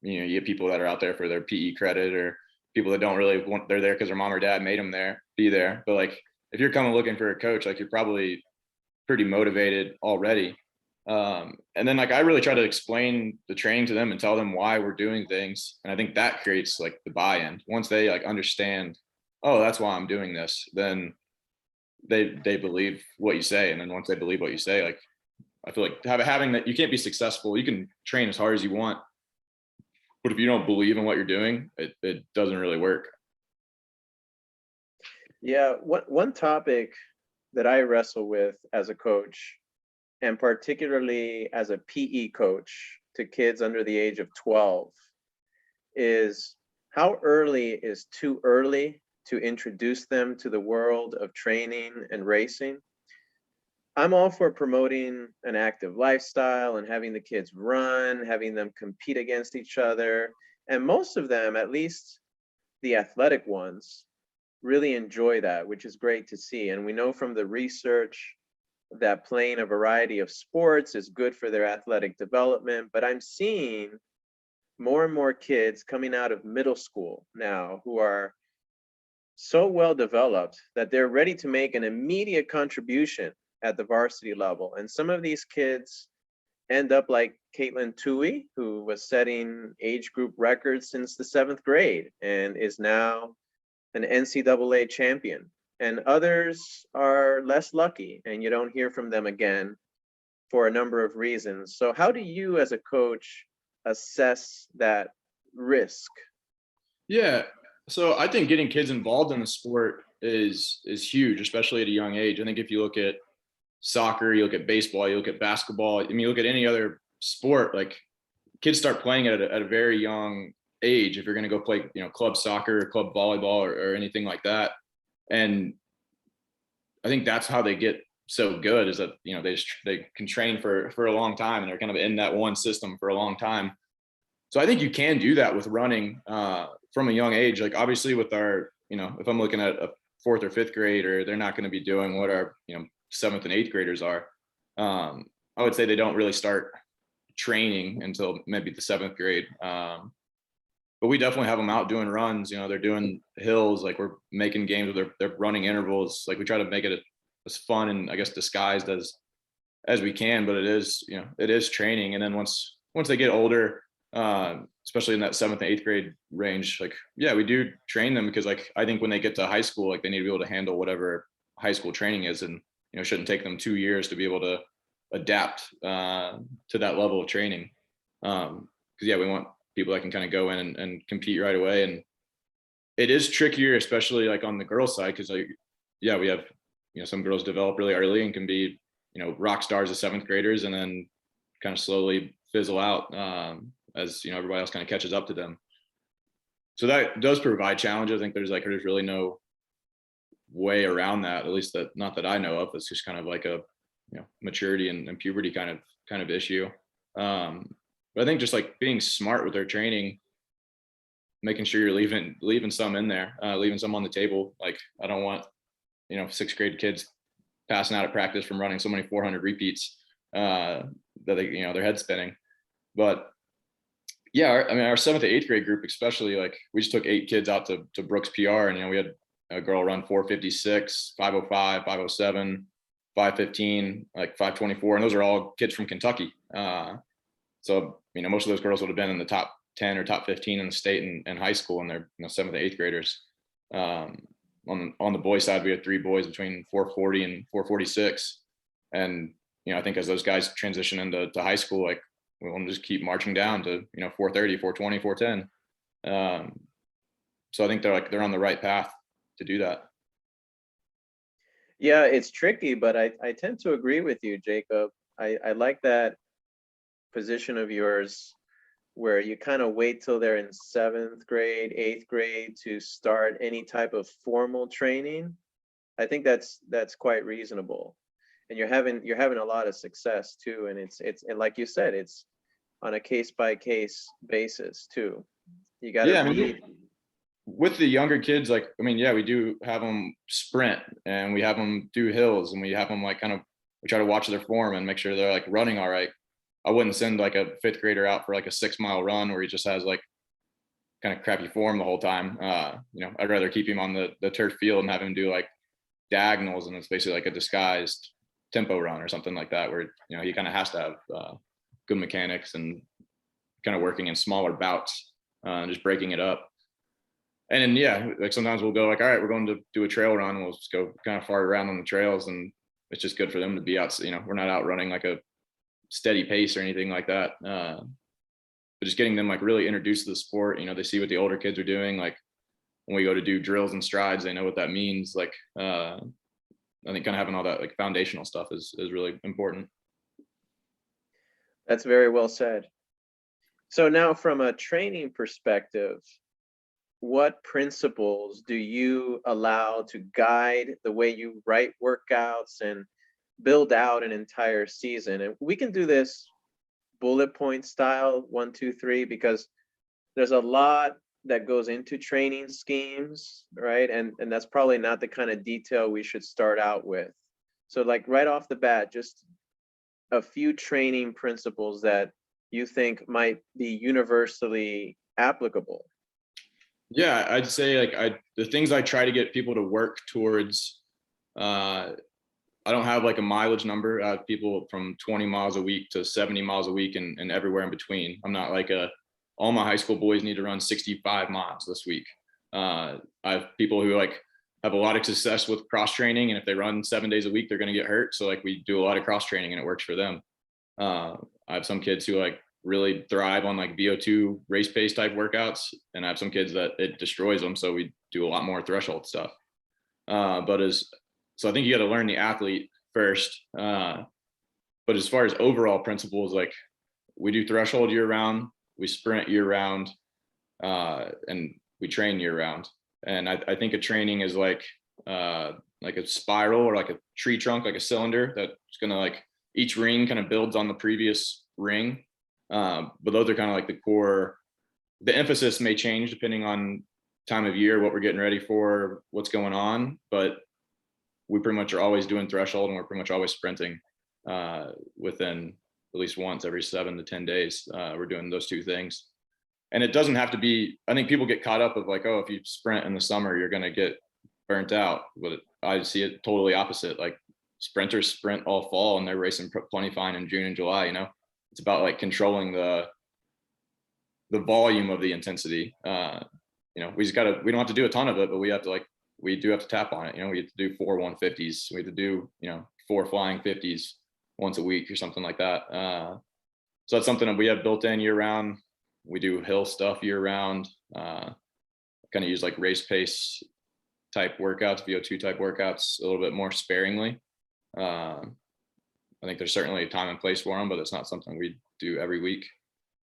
get people that are out there for their PE credit, or people that don't really want, they're there because their mom or dad made them be there. But like, if you're coming looking for a coach, like you're probably pretty motivated already. And then like I really try to explain the training to them and tell them why we're doing things. And I think that creates like the buy-in. Once they like understand, oh, that's why I'm doing this, then they believe what you say. And then once they believe what you say, like I feel like having that, you can't be successful. You can train as hard as you want, but if you don't believe in what you're doing, it doesn't really work. Yeah, one topic that I wrestle with as a coach, and particularly as a PE coach to kids under the age of 12, is how early is too early to introduce them to the world of training and racing. I'm all for promoting an active lifestyle and having the kids run, having them compete against each other. And most of them, at least the athletic ones, really enjoy that, which is great to see. And we know from the research that playing a variety of sports is good for their athletic development. But I'm seeing more and more kids coming out of middle school now who are so well developed that they're ready to make an immediate contribution at the varsity level. And some of these kids end up like Caitlin Tui, who was setting age group records since the 7th grade and is now an NCAA champion. And others are less lucky, and you don't hear from them again for a number of reasons. So how do you as a coach assess that risk? Yeah. So I think getting kids involved in the sport is huge, especially at a young age. I think if you look at soccer, you look at baseball, you look at basketball, I mean, you look at any other sport, like kids start playing at a very young age. If you're going to go play, club soccer or club volleyball or anything like that. And I think that's how they get so good, is that, they can train for a long time, and they're kind of in that one system for a long time. So I think you can do that with running from a young age. Like obviously with our, if I'm looking at a 4th or 5th grader, they're not going to be doing what our, 7th and 8th graders are. I would say they don't really start training until maybe the 7th grade. But we definitely have them out doing runs. They're doing hills. Like we're making games where they're running intervals. Like we try to make it as fun and I guess disguised as we can. But it is training. And then once they get older, especially in that 7th and 8th grade range, like yeah, we do train them, because like I think when they get to high school, like they need to be able to handle whatever high school training is, and it shouldn't take them 2 years to be able to adapt to that level of training. Because yeah, we want people that can kind of go in and compete right away. And it is trickier, especially like on the girls' side, because like yeah, we have some girls develop really early and can be rock stars as 7th graders, and then kind of slowly fizzle out as everybody else kind of catches up to them. So that does provide challenges. I think there's really no way around that, at least that not that I know of. It's just kind of like a maturity and puberty kind of issue. But I think just like being smart with their training, making sure you're leaving some in there, leaving some on the table. Like I don't want 6th grade kids passing out at practice from running so many 400 repeats that they, their head spinning. But yeah, our 7th to 8th grade group, especially, like we just took 8 kids out to Brooks PR, and we had a girl run 456, 505, 507, 515, like 524, and those are all kids from Kentucky. So most of those girls would have been in the top 10 or top 15 in the state and high school, and they're 7th to 8th graders. On the boys' side, we had 3 boys between 440 and 446, and I think as those guys transition into high school, like we want to just keep marching down to, 430, 420, 410. So I think they're on the right path to do that. Yeah, it's tricky, but I tend to agree with you, Jacob. I like that position of yours where you kind of wait till they're in seventh grade, eighth grade to start any type of formal training. I think that's quite reasonable. And you're having a lot of success too. And it's and like you said, it's on a case by case basis too. You got to Yeah, I read. mean, with the younger kids, like, I mean, yeah, we do have them sprint and we have them do hills and we have them like we try to watch their form and make sure they're like running all right. I wouldn't send like a fifth grader out for like a 6 mile run where he just has like kind of crappy form the whole time. I'd rather keep him on the turf field and have him do like diagonals, and it's basically like a disguised tempo run or something like that, where, he kind of has to have good mechanics and kind of working in smaller bouts, just breaking it up. And then, yeah, like sometimes we'll go like, all right, we're going to do a trail run. We'll just go kind of far around on the trails, and it's just good for them to be out. We're not out running like a steady pace or anything like that. But just getting them like really introduced to the sport. They see what the older kids are doing. Like when we go to do drills and strides, they know what that means. Like I think kind of having all that like foundational stuff is really important. That's very well said. So now from a training perspective, what principles do you allow to guide the way you write workouts and build out an entire season? And we can do this bullet point style, 1, 2, 3, because there's a lot that goes into training schemes, right? And that's probably not the kind of detail we should start out with. So like right off the bat, just a few training principles that you think might be universally applicable. Yeah, I'd say like the things I try to get people to work towards, I don't have like a mileage number. I have people from 20 miles a week to 70 miles a week and everywhere in between. I'm not like all my high school boys need to run 65 miles this week. I have people who like have a lot of success with cross training, and if they run 7 days a week, they're going to get hurt. So like we do a lot of cross training and it works for them. I have some kids who like really thrive on like VO2 race pace type workouts, and I have some kids that it destroys them. So we do a lot more threshold stuff. So I think you got to learn the athlete first. But as far as overall principles, like we do threshold year round, we sprint year round, and we train year round. And I think a training is like a spiral or like a tree trunk, like a cylinder that's gonna like each ring kind of builds on the previous ring. But those are kind of like the core. The emphasis may change depending on time of year, what we're getting ready for, what's going on, but we pretty much are always doing threshold, and we're pretty much always sprinting within at least once every 7 to 10 days. We're doing those two things. And it doesn't have to be, I think people get caught up of like, oh, if you sprint in the summer, you're going to get burnt out. But I see it totally opposite. Like sprinters sprint all fall and they're racing plenty fine in June and July. It's about like controlling the volume of the intensity. We don't have to do a ton of it, but we do have to tap on it. We have to do 4 150s. We have to do, 4 flying 50s once a week or something like that. So that's something that we have built in year round. We do hill stuff year round, kind of use like race pace type workouts, VO2 type workouts a little bit more sparingly. I think there's certainly a time and place for them, but it's not something we do every week.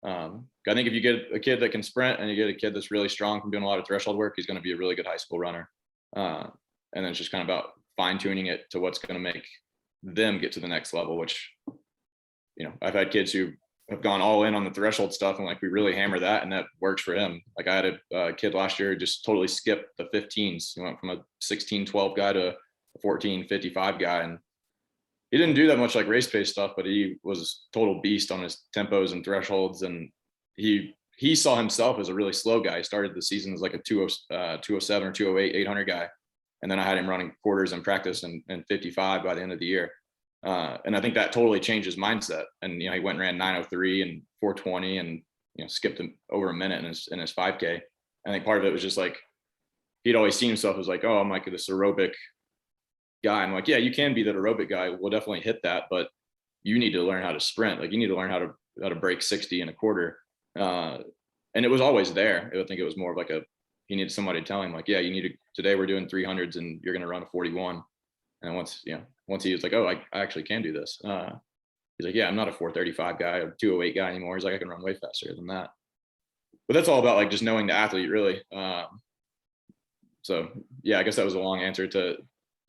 I think if you get a kid that can sprint and you get a kid that's really strong from doing a lot of threshold work, he's going to be a really good high school runner. And then it's just kind of about fine tuning it to what's going to make them get to the next level, which, I've had kids who have gone all in on the threshold stuff and like we really hammer that and that works for him. Like I had a kid last year who just totally skipped the 15s. He went from a 16-12 guy to a 14-55 guy, and he didn't do that much like race pace stuff, but he was a total beast on his tempos and thresholds. And he saw himself as a really slow guy. He started the season as like a 207 or 208, 800 guy. And then I had him running quarters in practice and 55 by the end of the year. And I think that totally changed his mindset. And, he went and ran 903 and 420 and, skipped him over a minute in his 5K. I think part of it was just like, he'd always seen himself as like, oh, I'm like this aerobic guy. I'm like, yeah, you can be that aerobic guy. We'll definitely hit that, but you need to learn how to sprint. Like you need to learn how to how to break 60 in a quarter. And it was always there. I think it was more of like he needed somebody to tell him like, yeah, you need to, today we're doing 300s and you're going to run a 41. And once he was like, oh, I actually can do this. He's like, yeah, I'm not a 435 guy or 208 guy anymore. He's like, I can run way faster than that. But that's all about like just knowing the athlete really. So yeah, I guess that was a long answer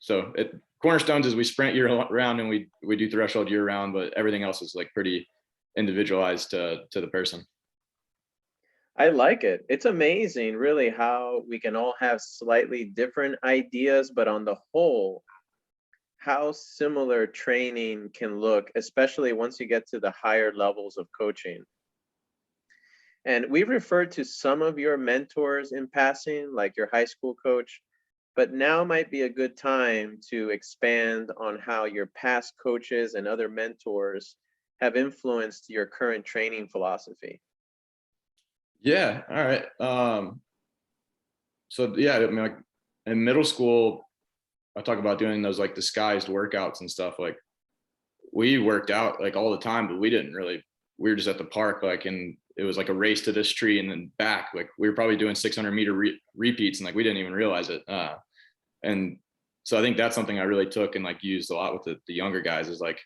so cornerstones is we sprint year round and we do threshold year round, but everything else is like pretty individualized to the person. I like it. It's amazing, really, how we can all have slightly different ideas, but on the whole, how similar training can look, especially once you get to the higher levels of coaching. And we've referred to some of your mentors in passing, like your high school coach, but now might be a good time to expand on how your past coaches and other mentors have influenced your current training philosophy. Yeah. All right. So yeah, I mean, like in middle school, I talk about doing those like disguised workouts and stuff. Like we worked out like all the time, but we were just at the park, like, and it was like a race to this tree and then back. Like we were probably doing 600-meter repeats and like we didn't even realize it. And so I think that's something I really took and like used a lot with the younger guys is like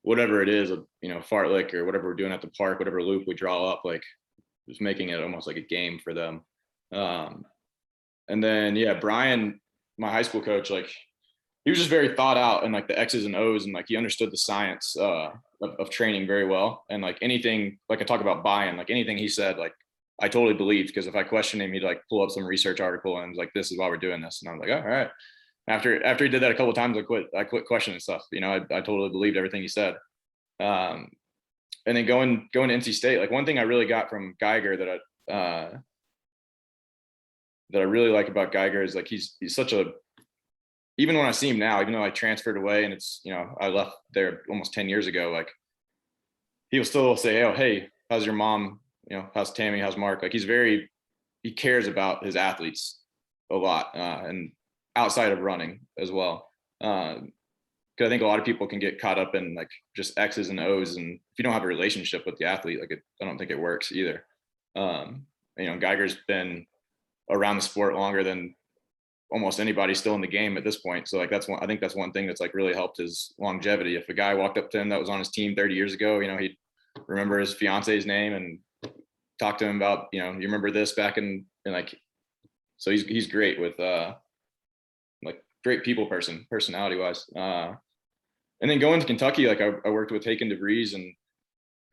whatever it is, fartlek or whatever we're doing at the park, whatever loop we draw up, like just making it almost like a game for them. And then yeah, Brian, my high school coach, like he was just very thought out and like the X's and O's and like he understood the science of training very well. And like anything, like I talk about buy-in, like anything he said, like I totally believed because if I questioned him, he'd like pull up some research article and was like, this is why we're doing this. And I'm like, oh, all right. After he did that a couple of times, I quit questioning stuff. I totally believed everything he said. And then going to NC State, like one thing I really got from Geiger that I really like about Geiger is like he's such even when I see him now, even though I transferred away and it's I left there almost 10 years ago, like he'll still say, oh, hey, how's your mom? How's Tammy? How's Mark? Like he cares about his athletes a lot and outside of running as well. Because I think a lot of people can get caught up in like just X's and O's, and if you don't have a relationship with the athlete, like I don't think it works either. Geiger's been around the sport longer than almost anybody still in the game at this point. So like I think that's one thing that's like really helped his longevity. If a guy walked up to him that was on his team 30 years ago, he'd remember his fiance's name and talk to him about, you remember this back in like, so he's great with like great personality wise. And then going to Kentucky, like I worked with Haken DeVries, and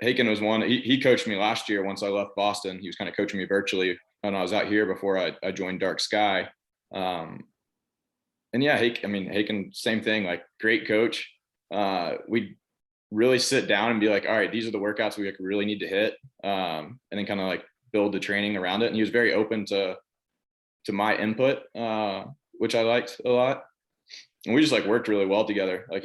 Haken was one, he coached me last year once I left Boston. He was kind of coaching me virtually when I was out here before I joined Dark Sky. And yeah, Haken, same thing, like great coach. We really sit down and be like, all right, these are the workouts we really need to hit. And then kind of like build the training around it. And he was very open to my input, which I liked a lot. And we just like worked really well together. Like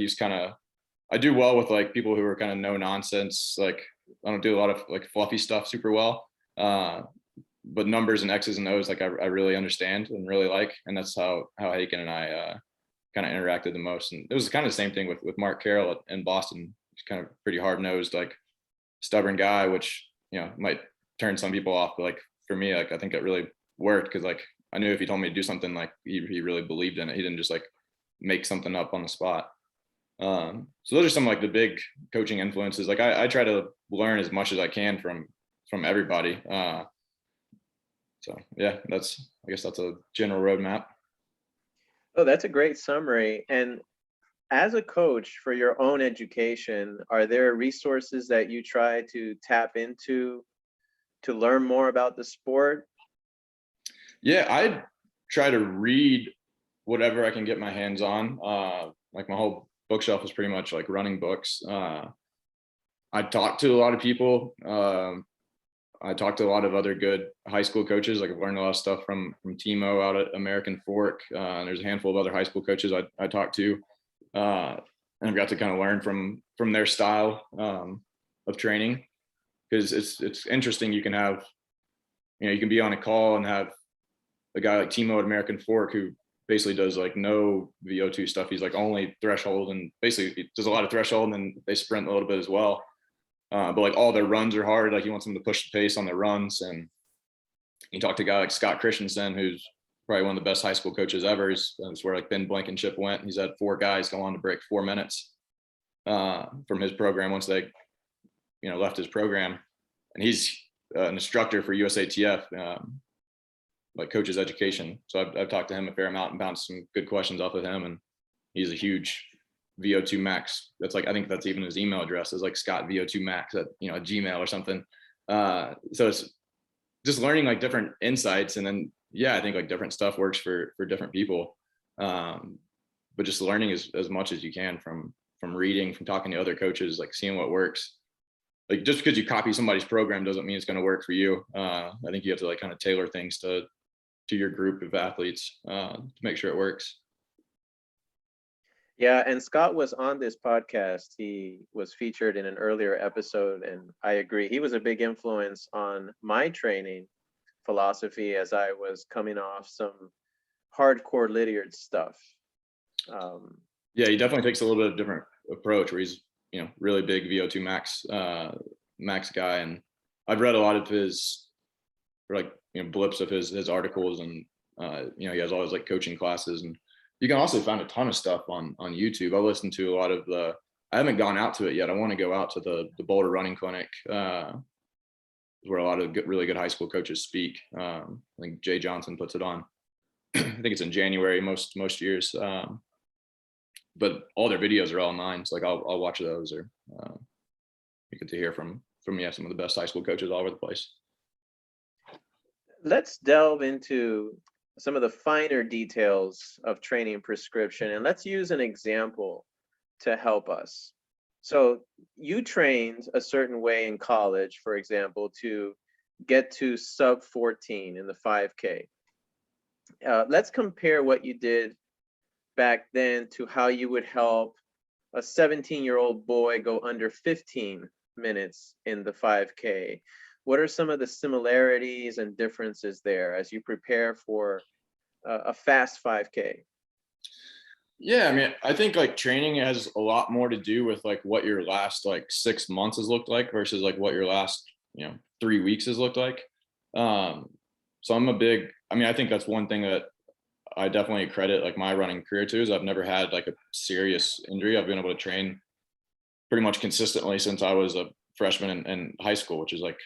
I do well with like people who are kind of no nonsense. Like I don't do a lot of like fluffy stuff super well. But numbers and X's and O's, like I really understand and really like, and that's how Haken and I kind of interacted the most. And it was kind of the same thing with Mark Carroll in Boston. He's kind of pretty hard nosed, like stubborn guy, which might turn some people off. But like for me, like I think it really worked because like I knew if he told me to do something, like he really believed in it. He didn't just like make something up on the spot. So those are some like the big coaching influences. Like I try to learn as much as I can from everybody. So yeah, I guess that's a general roadmap. Oh, that's a great summary. And as a coach for your own education, are there resources that you try to tap into to learn more about the sport? Yeah, I try to read whatever I can get my hands on. Like my whole bookshelf is pretty much like running books. I talk to a lot of people. I talked to a lot of other good high school coaches. Like I've learned a lot of stuff from Timo out at American Fork. And there's a handful of other high school coaches I talked to. And I've got to kind of learn from their style of training, because it's interesting. You can have, you can be on a call and have a guy like Timo at American Fork who basically does like no VO2 stuff. He's like only threshold, and basically he does a lot of threshold, and then they sprint a little bit as well. but like all their runs are hard. Like he wants them to push the pace on their runs. And you talk to a guy like Scott Christensen, who's probably one of the best high school coaches ever. That's where like Ben Blankenship went. He's had 4 guys go on to break 4 minutes from his program once they, left his program. And he's an instructor for USATF, like coaches education. So I've talked to him a fair amount and bounced some good questions off of him. And he's a huge VO2 max. That's like, I think that's even his email address is like Scott VO2 max at, at Gmail or something. So it's just learning like different insights. And then, I think like different stuff works for different people. But just learning as much as you can from reading, from talking to other coaches, like seeing what works. Like just because you copy somebody's program doesn't mean it's going to work for you. I think you have to like kind of tailor things to your group of athletes to make sure it works. Yeah, and Scott was on this podcast. He was featured in an earlier episode, and I agree. He was a big influence on my training philosophy as I was coming off some hardcore Lydiard stuff. Yeah, he definitely takes a little bit of different approach where he's, really big VO2 max guy. And I've read a lot of his blips of his articles, and he has all his like coaching classes, and you can also find a ton of stuff on YouTube. I listen to a lot of I haven't gone out to it yet. I want to go out to the Boulder Running Clinic, where a lot of really good high school coaches speak. I think Jay Johnson puts it on. I think it's in January most years. But all their videos are all online. So like I'll watch those, or you get to hear from some of the best high school coaches all over the place. Let's delve into some of the finer details of training prescription, and let's use an example to help us. So you trained a certain way in college, for example, to get to sub 14 in the 5K. Let's compare what you did back then to how you would help a 17-year-old boy go under 15 minutes in the 5K. What are some of the similarities and differences there as you prepare for a fast 5K? Yeah, I mean, I think like training has a lot more to do with like what your last like 6 months has looked like versus like what your last 3 weeks has looked like. So I think that's one thing that I definitely credit like my running career to, is I've never had like a serious injury. I've been able to train pretty much consistently since I was a freshman in high school, which is like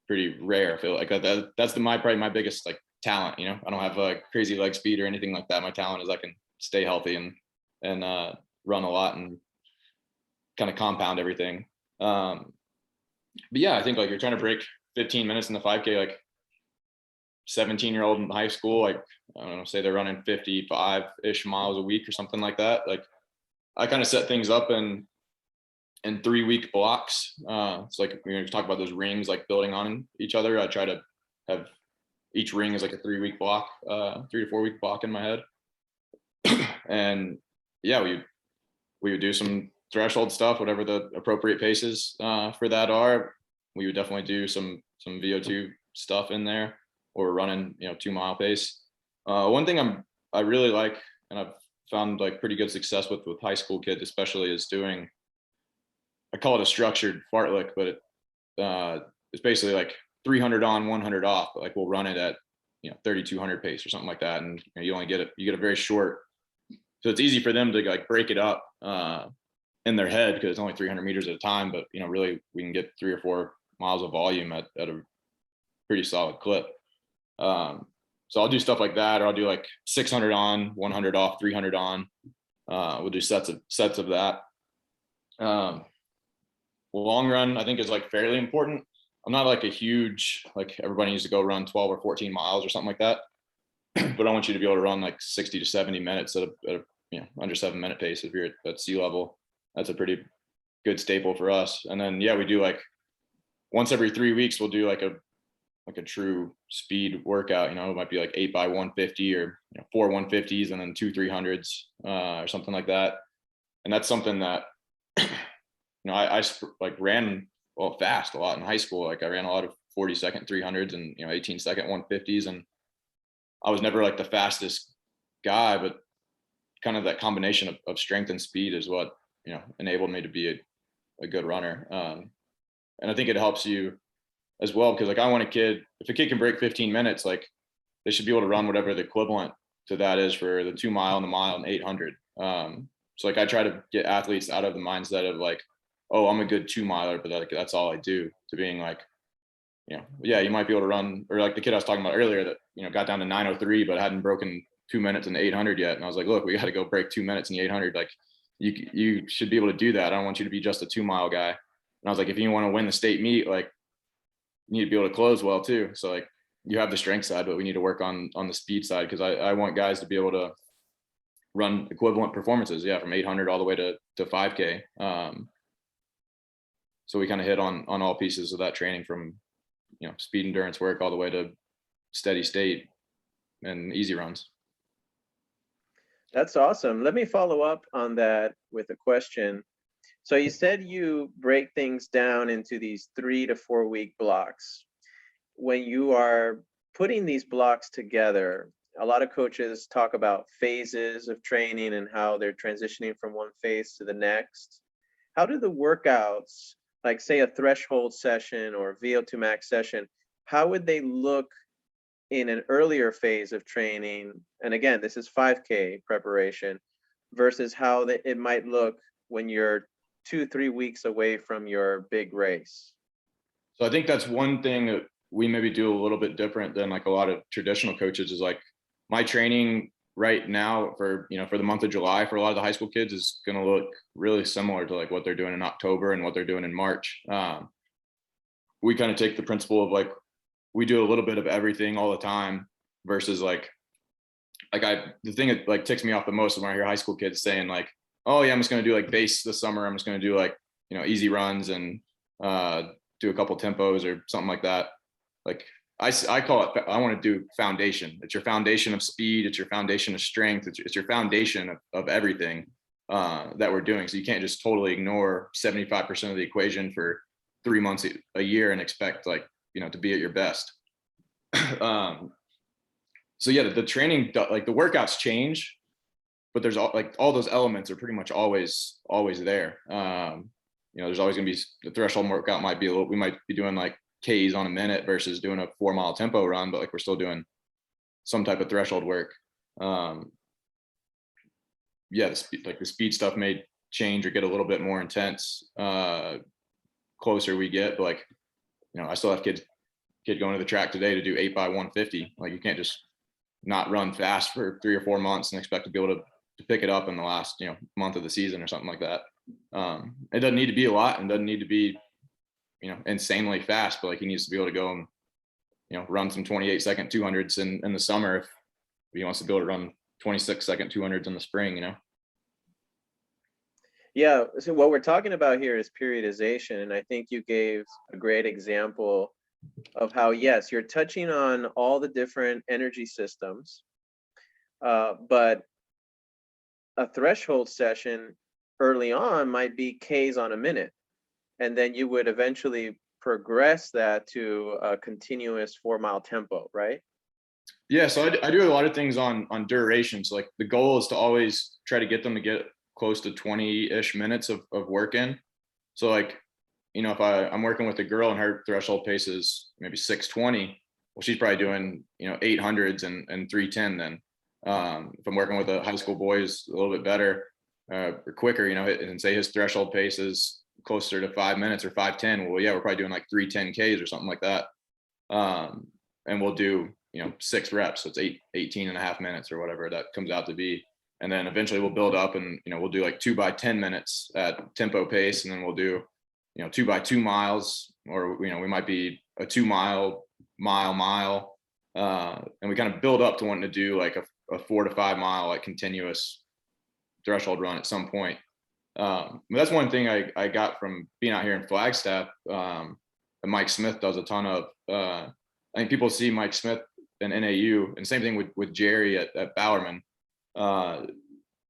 pretty rare. I feel like that's probably my biggest like talent. I don't have like crazy leg speed or anything like that. My talent is I can stay healthy and run a lot and kind of compound everything. But yeah, I think like you're trying to break 15 minutes in the 5K, like 17-year-old in high school, like I don't know, say they're running 55-ish miles a week or something like that. Like I kind of set things up in 3-week blocks. It's like we talk about those rings like building on each other. I try to have each ring is like a 3-week block, 3 to 4 week block in my head. And yeah, we would do some threshold stuff, whatever the appropriate paces for that are. We would definitely do some VO2 stuff in there, or running 2-mile pace. One thing I really like, and I've found like pretty good success with high school kids especially, is doing, I call it a structured fartlek, but it's basically like 300 on, 100 off. But like we'll run it at 3,200 pace or something like that, and you get a very short. So it's easy for them to like break it up in their head because it's only 300 meters at a time. But really we can get 3 or 4 miles of volume at a pretty solid clip. So I'll do stuff like that, or I'll do like 600 on, 100 off, 300 on. We'll do sets of that. Long run, I think, is like fairly important. I'm not like a huge, like everybody needs to go run 12 or 14 miles or something like that. But I want you to be able to run like 60 to 70 minutes at a under 7-minute pace if you're at sea level. That's a pretty good staple for us. And then we do like once every 3 weeks, we'll do like a true speed workout. It might be like 8 by 150 or 4 150s and then 2 300s or something like that. And that's something that I like ran fast a lot in high school. Like I ran a lot of 40-second 300s and 18-second 150s, and I was never like the fastest guy, but kind of that combination of strength and speed is what enabled me to be a good runner. And I think it helps you as well, because like I want a kid, if a kid can break 15 minutes, like they should be able to run whatever the equivalent to that is for the 2 mile and the mile and 800. So like I try to get athletes out of the mindset of like, oh, I'm a good 2 miler, but that's all I do, to being like, yeah, you might be able to run, or like the kid I was talking about earlier that, got down to 9:03, but hadn't broken 2 minutes in the 800 yet. And I was like, look, we got to go break 2 minutes in the 800. Like you should be able to do that. I don't want you to be just a 2 mile guy. And I was like, if you want to win the state meet, like you need to be able to close well too. So like you have the strength side, but we need to work on the speed side. Cause I want guys to be able to run equivalent performances. Yeah. From 800 all the way to 5K. So we kind of hit on all pieces of that training, from, speed endurance work all the way to steady state and easy runs. That's awesome. Let me follow up on that with a question. So you said you break things down into these 3 to 4 week blocks. When you are putting these blocks together, a lot of coaches talk about phases of training and how they're transitioning from one phase to the next. How do the workouts, like say a threshold session or a VO2 max session, how would they look in an earlier phase of training? And again, this is 5K preparation versus how it might look when you're 2-3 weeks away from your big race. So I think that's one thing that we maybe do a little bit different than like a lot of traditional coaches, is like my training right now for the month of July for a lot of the high school kids is going to look really similar to like what they're doing in October and what they're doing in March. We kind of take the principle of like, we do a little bit of everything all the time, versus the thing that like ticks me off the most is when I hear high school kids saying like, oh yeah, I'm just going to do like base this summer. I'm just going to do like, easy runs and do a couple tempos or something like that. Like I call it, I want to do foundation. It's your foundation of speed. It's your foundation of strength. It's your foundation of everything that we're doing. So you can't just totally ignore 75% of the equation for 3 months a year and expect like, to be at your best. So yeah, the training, like the workouts change, but there's all those elements are pretty much always there. There's always going to be the threshold workout we might be doing like Ks on a minute versus doing a 4 mile tempo run, but like we're still doing some type of threshold work. Yeah, the speed stuff may change or get a little bit more intense closer we get, but like, I still have kid going to the track today to do 8x150. Like you can't just not run fast for 3 or 4 months and expect to be able to pick it up in the last, month of the season or something like that. It doesn't need to be a lot and doesn't need to be, insanely fast, but like he needs to be able to go and, run some 28-second 200s in the summer if he wants to be able to run 26-second 200s in the spring, Yeah, so what we're talking about here is periodization, and I think you gave a great example of how, yes, you're touching on all the different energy systems, but a threshold session early on might be Ks on a minute, and then you would eventually progress that to a continuous 4 mile tempo, right? Yeah, so I do a lot of things on duration. So like the goal is to always try to get them to get close to 20-ish minutes of work in. So like, if I'm working with a girl and her threshold pace is maybe 620, well, she's probably doing, 800s and 310 then. If I'm working with a high school boy who's a little bit better or quicker, and say his threshold pace is closer to 5 minutes or 5:10, well, yeah, we're probably doing like 310 Ks or something like that. And we'll do, 6 reps. So it's 18.5 minutes or whatever that comes out to be. And then eventually we'll build up and, we'll do like 2x10 minutes at tempo pace. And then we'll do, 2x2 miles, or, we might be a 2 mile. And we kind of build up to wanting to do like a 4 to 5 mile, like continuous threshold run at some point. That's one thing I got from being out here in Flagstaff. And Mike Smith does a ton of, I think people see Mike Smith and NAU, and same thing with Jerry at Bowerman.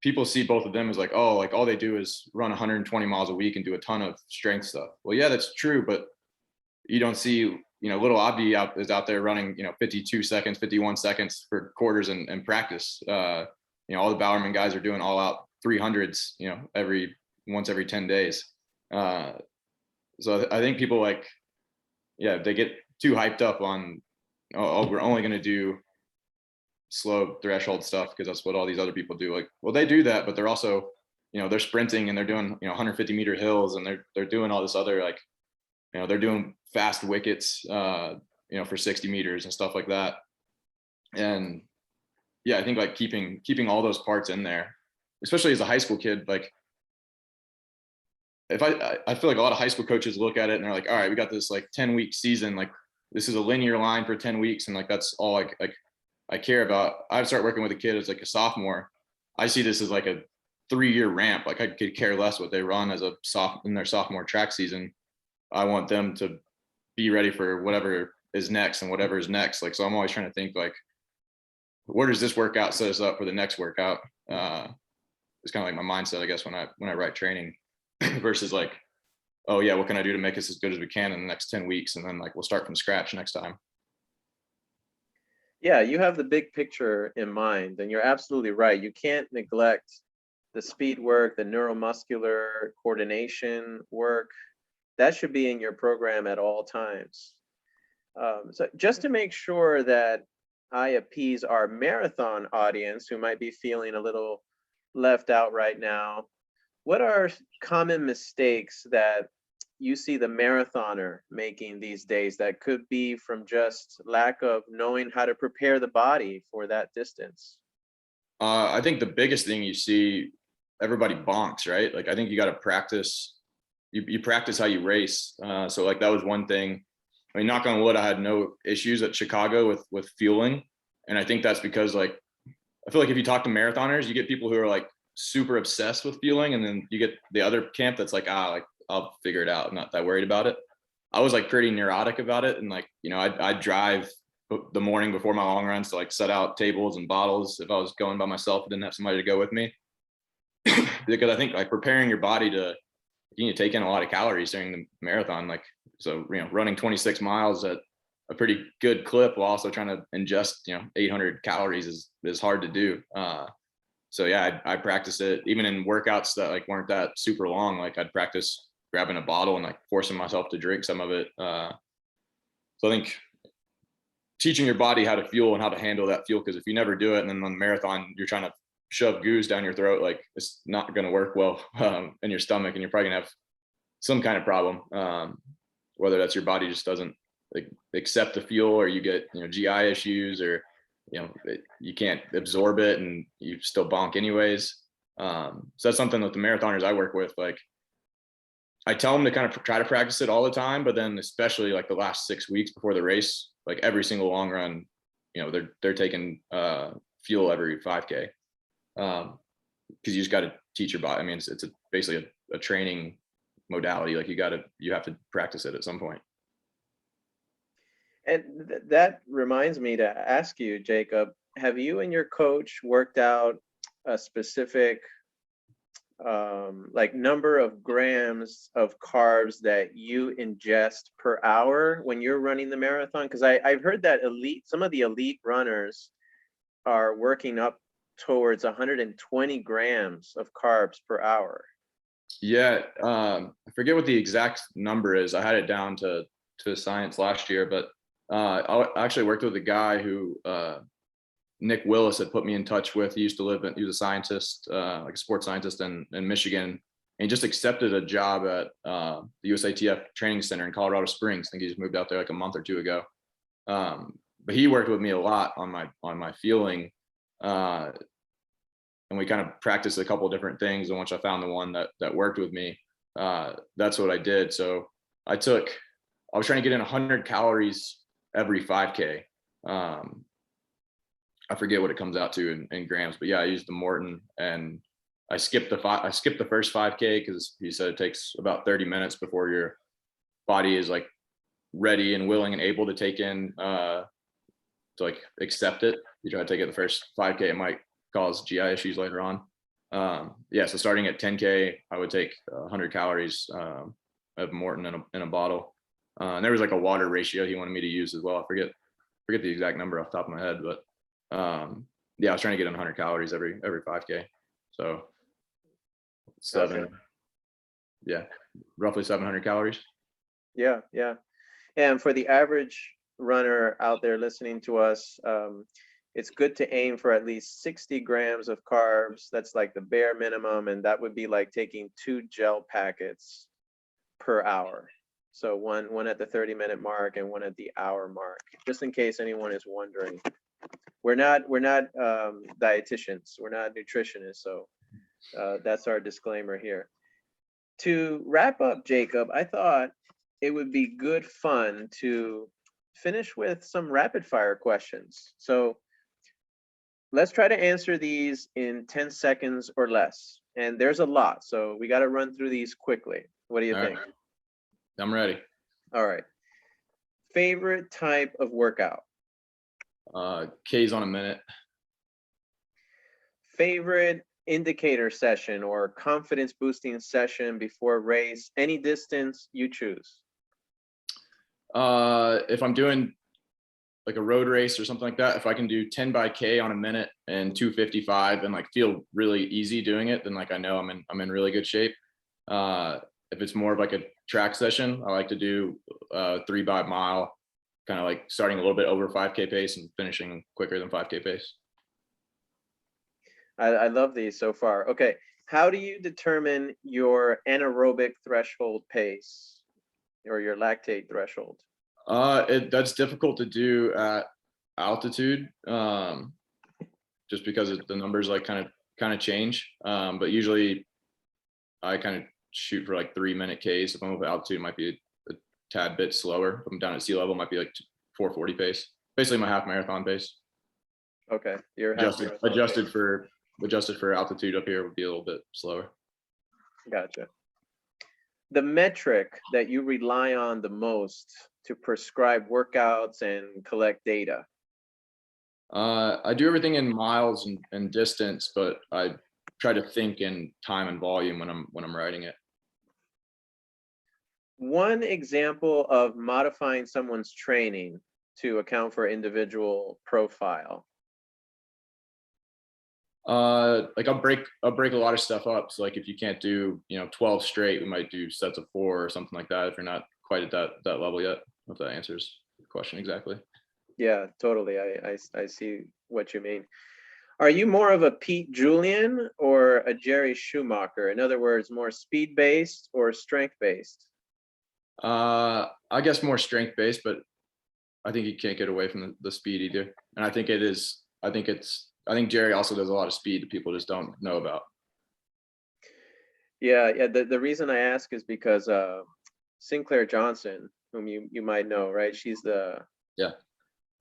People see both of them as like, oh, like all they do is run 120 miles a week and do a ton of strength stuff. Well, yeah, that's true, but you don't see, little Abdi is out there running, 52 seconds, 51 seconds for quarters and practice. All the Bowerman guys are doing all out 300s, once every 10 days. So I think people like, yeah, they get too hyped up on, oh, we're only going to do slow threshold stuff because that's what all these other people do. Like, well, they do that, but they're also, they're sprinting and they're doing, 150-meter hills, and they're doing all this other, like, they're doing fast wickets, for 60 meters and stuff like that. And yeah, I think like keeping all those parts in there, especially as a high school kid, like if I feel like a lot of high school coaches look at it and they're like, all right, we got this like 10-week season, like this is a linear line for 10 weeks, and like that's all like I care about. I start working with a kid as like a sophomore. I see this as like a 3-year ramp. Like I could care less what they run as in their sophomore track season. I want them to be ready for whatever is next and whatever is next. Like, so I'm always trying to think like, where does this workout set us up for the next workout? It's kind of like my mindset, I guess, when I write training versus like, oh yeah, what can I do to make us as good as we can in the next 10 weeks? And then like, we'll start from scratch next time. Yeah, you have the big picture in mind, and you're absolutely right. You can't neglect the speed work, the neuromuscular coordination work. That should be in your program at all times. So just to make sure that I appease our marathon audience who might be feeling a little left out right now, what are common mistakes that you see the marathoner making these days that could be from just lack of knowing how to prepare the body for that distance? I think the biggest thing you see, everybody bonks, right? Like I think you got to practice. You practice how you race. So like that was one thing. I mean, knock on wood, I had no issues at Chicago with fueling, and I think that's because like I feel like if you talk to marathoners, you get people who are like super obsessed with fueling, and then you get the other camp that's like, like I'll figure it out. I'm not that worried about it. I was like pretty neurotic about it, and like I'd drive the morning before my long runs to like set out tables and bottles if I was going by myself and didn't have somebody to go with me. Because I think like preparing your body to, you need to take in a lot of calories during the marathon. Like, so, running 26 miles at a pretty good clip while also trying to ingest, 800 calories is hard to do. So yeah, I practice it even in workouts that like weren't that super long. Like I'd practice grabbing a bottle and like forcing myself to drink some of it. So I think teaching your body how to fuel and how to handle that fuel, because if you never do it and then on the marathon you're trying to shove goose down your throat, like it's not going to work well in your stomach, and you're probably gonna have some kind of problem, whether that's your body just doesn't like accept the fuel, or you get GI issues, or you can't absorb it and you still bonk anyways. So that's something that the marathoners I work with, like I tell them to kind of try to practice it all the time, but then especially like the last 6 weeks before the race, like every single long run, they're taking fuel every 5K, because you just got to teach your body. I mean, it's basically a training modality. Like you have to practice it at some point. And that reminds me to ask you, Jacob, have you and your coach worked out a specific like number of grams of carbs that you ingest per hour when you're running the marathon? Because I've heard that some of the elite runners are working up towards 120 grams of carbs per hour. Yeah, I forget what the exact number is. I had it down to science last year, but I actually worked with a guy who Nick Willis had put me in touch with. He was a scientist, like a sports scientist in Michigan, and he just accepted a job at the USATF training center in Colorado Springs. I think he just moved out there like a month or two ago. But he worked with me a lot on my fueling, and we kind of practiced a couple of different things. And once I found the one that worked with me, that's what I did. So I was trying to get in 100 calories every 5K. I forget what it comes out to in grams, but yeah, I used the Morton, and I skipped the first 5K because he said it takes about 30 minutes before your body is like ready and willing and able to take in to like accept it. You try to take it the first 5K, it might cause GI issues later on. Yeah, so starting at 10K, I would take 100 calories of Morton in a bottle. And there was like a water ratio he wanted me to use as well. I forget the exact number off the top of my head, but yeah, I was trying to get in 100 calories every 5K. So Okay. roughly 700 calories. Yeah, yeah. And for the average runner out there listening to us, it's good to aim for at least 60 grams of carbs. That's like the bare minimum, and that would be like taking 2 gel packets per hour. So one at the 30-minute mark and one at the hour mark, just in case anyone is wondering. We're not dietitians, we're not nutritionists, so that's our disclaimer here. To wrap up, Jacob, I thought it would be good fun to finish with some rapid fire questions. So let's try to answer these in 10 seconds or less. And there's a lot, so we got to run through these quickly. What do you All think? right. I'm ready. All right. Favorite type of workout? K's on a minute. Favorite indicator session or confidence boosting session before race? Any distance you choose. If I'm doing like a road race or something like that, if I can do 10 by K on a minute and 2:55 and like feel really easy doing it, then like I know I'm in really good shape. If it's more of like a track session, I like to do 3 by mile, kind of like starting a little bit over 5K pace and finishing quicker than 5K pace. I love these so far. Okay, how do you determine your anaerobic threshold pace or your lactate threshold? That's difficult to do at altitude, just because the numbers like kind of change. But usually I kind of shoot for like 3-minute Ks. If I'm over altitude, it might be a tad bit slower. If I'm down at sea level, it might be like 4:40 pace. Basically my half marathon pace. Okay, you're Adjusted for altitude up here would be a little bit slower. Gotcha. The metric that you rely on the most to prescribe workouts and collect data? I do everything in miles and distance, but I try to think in time and volume when I'm writing it. One example of modifying someone's training to account for individual profile. Like I'll break a lot of stuff up. So like if you can't do 12 straight, we might do sets of 4 or something like that if you're not quite at that level yet. If that answers the question exactly. Yeah, totally. I see what you mean. Are you more of a Pete Julian or a Jerry Schumacher? In other words, more speed based or strength based? I guess more strength based, but I think you can't get away from the speed either. And I think Jerry also does a lot of speed that people just don't know about. Yeah. The reason I ask is because Sinclair Johnson, whom you might know, right? She's the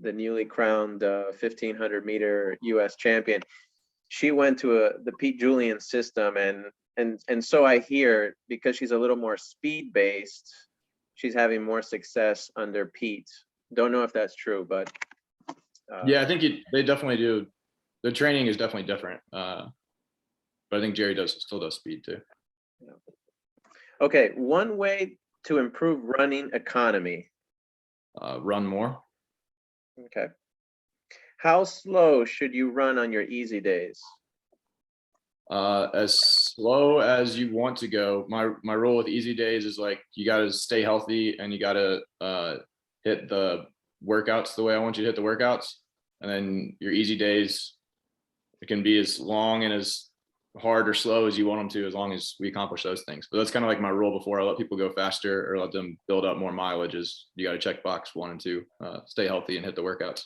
newly crowned 1500 meter U.S. champion. She went to the Pete Julian system, and so I hear, because she's a little more speed based, she's having more success under Pete. Don't know if that's true, but yeah, I think they definitely do. The training is definitely different, but I think Jerry still does speed too. Yeah. Okay, one way to improve running economy. Run more. Okay. How slow should you run on your easy days? As slow as you want to go. My rule with easy days is like you got to stay healthy and you got to hit the workouts the way I want you to hit the workouts, and then your easy days, it can be as long and as hard or slow as you want them to, as long as we accomplish those things. But that's kind of like my rule before I let people go faster or let them build up more mileage, is you got to check box 1 and 2, stay healthy and hit the workouts.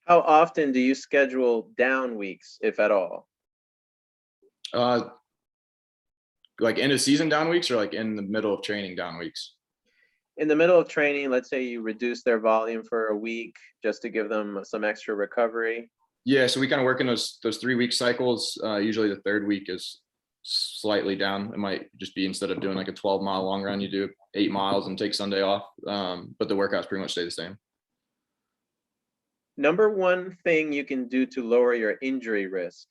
How often do you schedule down weeks, if at all? Like end of season down weeks or like in the middle of training down weeks? In the middle of training, let's say you reduce their volume for a week just to give them some extra recovery. Yeah, so we kind of work in those 3-week cycles. Usually the 3rd week is slightly down. It might just be, instead of doing like a 12-mile long run, you do 8 miles and take Sunday off. But the workouts pretty much stay the same. Number one thing you can do to lower your injury risk?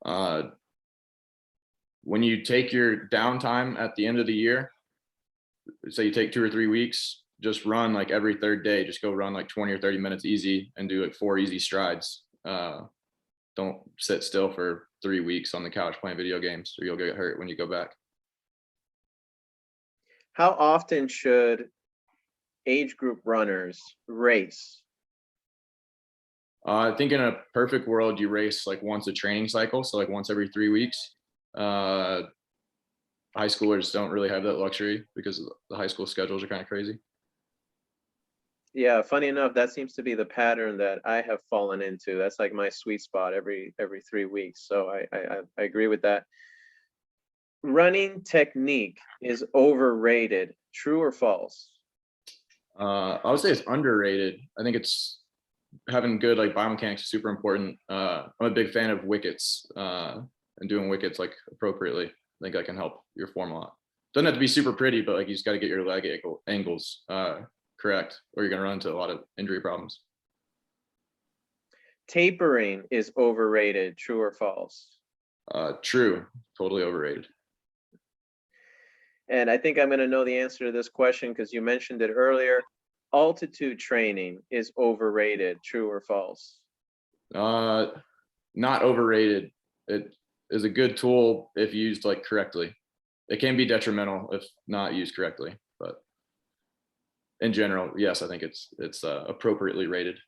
When you take your downtime at the end of the year, say you take 2 or 3 weeks, just run like every 3rd day. Just go run like 20 or 30 minutes easy and do like 4 easy strides. Don't sit still for 3 weeks on the couch playing video games, or you'll get hurt when you go back. How often should age group runners race? I think in a perfect world, you race like once a training cycle, so like once every 3 weeks. Uh, High schoolers don't really have that luxury because the high school schedules are kind of crazy. Yeah, funny enough, that seems to be the pattern that I have fallen into. That's like my sweet spot every 3 weeks. So I agree with that. Running technique is overrated. True or false? I would say it's underrated. I think it's having good like biomechanics is super important. I'm a big fan of wickets and doing wickets like appropriately. I think that can help your form a lot. Doesn't have to be super pretty, but like you just got to get your leg angles correct, or you're gonna run into a lot of injury problems. Tapering is overrated. True or false? True, totally overrated. And I think I'm going to know the answer to this question because you mentioned it earlier. Altitude training is overrated. True or false? Not overrated. It is a good tool if used like correctly. It can be detrimental if not used correctly, but in general, yes, I think it's appropriately rated.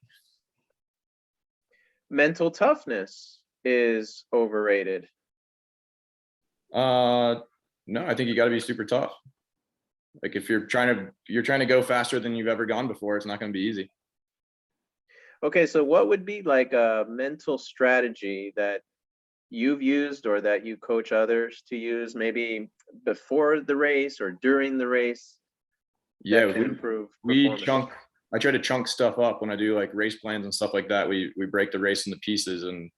Mental toughness is overrated. No, I think you got to be super tough. Like if you're trying to go faster than you've ever gone before, it's not going to be easy. Okay, so what would be like a mental strategy that you've used or that you coach others to use, maybe before the race or during the race, Yeah, that can improve we performance? chunk. I try to chunk stuff up when I do like race plans and stuff like that. We break the race into pieces, and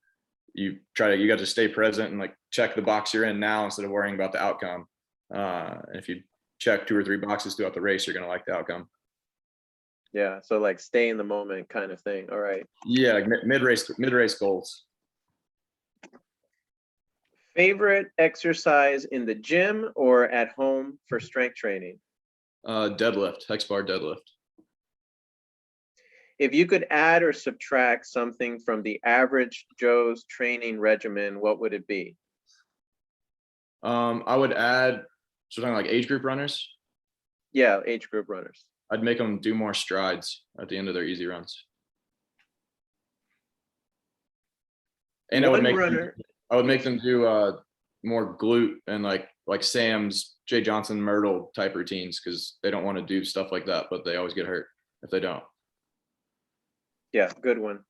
you got to stay present and like check the box you're in now instead of worrying about the outcome. And if you check 2 or 3 boxes throughout the race, you're going to like the outcome. Yeah, so like stay in the moment kind of thing. All right. Yeah, like mid race goals. Favorite exercise in the gym or at home for strength training? Deadlift, hex bar deadlift. If you could add or subtract something from the average Joe's training regimen, what would it be? I would add something like age group runners. Yeah, age group runners. I'd make them do more strides at the end of their easy runs. And One runner. I would make them do more glute and like Sam's, Jay Johnson, Myrtle type routines because they don't want to do stuff like that, but they always get hurt if they don't. Yeah, good one.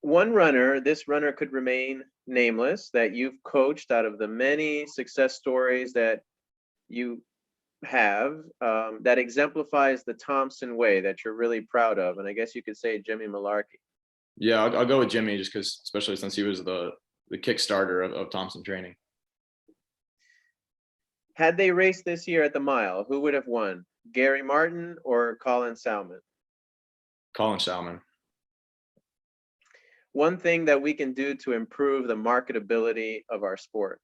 One runner, this runner could remain nameless, that you've coached out of the many success stories that you have, that exemplifies the Thomson way that you're really proud of. And I guess you could say Jimmy Malarkey. Yeah, I'll go with Jimmy just because, especially since he was the Kickstarter of Thomson Training. Had they raced this year at the mile, who would have won? Gary Martin or Colin Salmon? Colin Salmon. One thing that we can do to improve the marketability of our sport?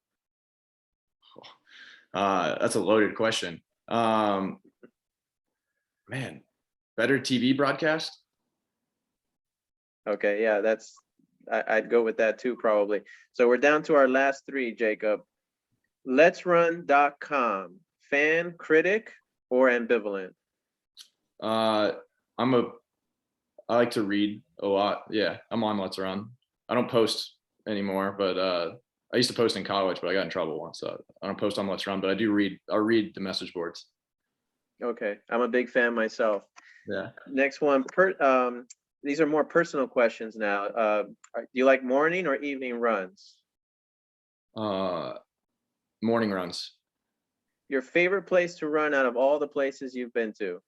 That's a loaded question. Man, better TV broadcast. Okay, yeah, I'd go with that too, probably. So we're down to our last three, Jacob. Let'sRun.com, fan, critic, or ambivalent? I like to read a lot. Yeah, I'm on Let's Run. I don't post anymore, but I used to post in college, but I got in trouble once. So I don't post on Let's Run, but I do read. I'll read the message boards. Okay, I'm a big fan myself. Yeah. Next one, these are more personal questions now. Do you like morning or evening runs? Morning runs. Your favorite place to run out of all the places you've been to?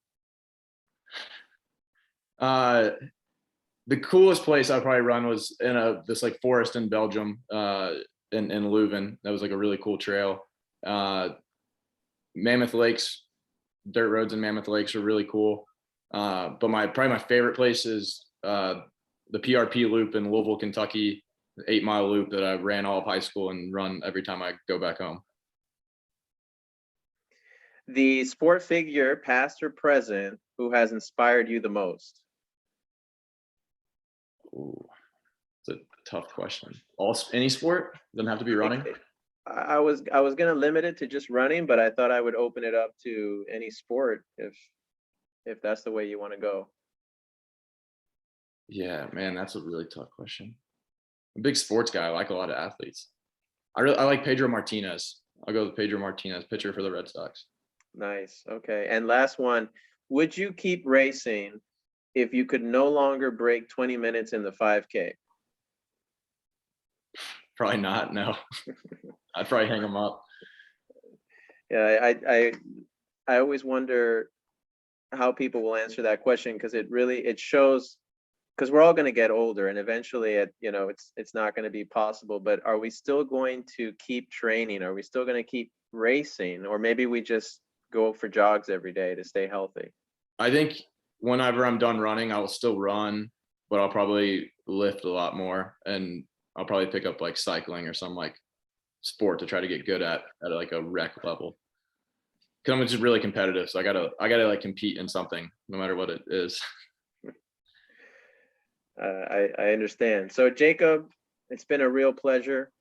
The coolest place I'd probably run was in this like forest in Belgium, in Leuven. That was like a really cool trail. Mammoth Lakes, dirt roads in Mammoth Lakes are really cool. But probably my favorite place is the PRP loop in Louisville, Kentucky, the 8-mile loop that I ran all of high school and run every time I go back home. The sport figure, past or present, who has inspired you the most? Ooh, it's a tough question. Any sport? Doesn't have to be running. I was gonna limit it to just running, but I thought I would open it up to any sport if that's the way you want to go. Yeah, man, that's a really tough question. I'm a big sports guy. I like a lot of athletes. I like Pedro Martinez. I'll go with Pedro Martinez, pitcher for the Red Sox. Nice. Okay. And last one, would you keep racing if you could no longer break 20 minutes in the 5K? Probably not. No, I'd probably hang them up. Yeah, I always wonder how people will answer that question because it shows because we're all going to get older and eventually it's not going to be possible, but are we still going to keep training? Are we still going to keep racing, or maybe we just go for jogs every day to stay healthy? I think whenever I'm done running, I will still run, but I'll probably lift a lot more, and I'll probably pick up like cycling or some like sport to try to get good at like a rec level. Cause I'm just really competitive, so I gotta like compete in something, no matter what it is. I understand. So Jacob, it's been a real pleasure.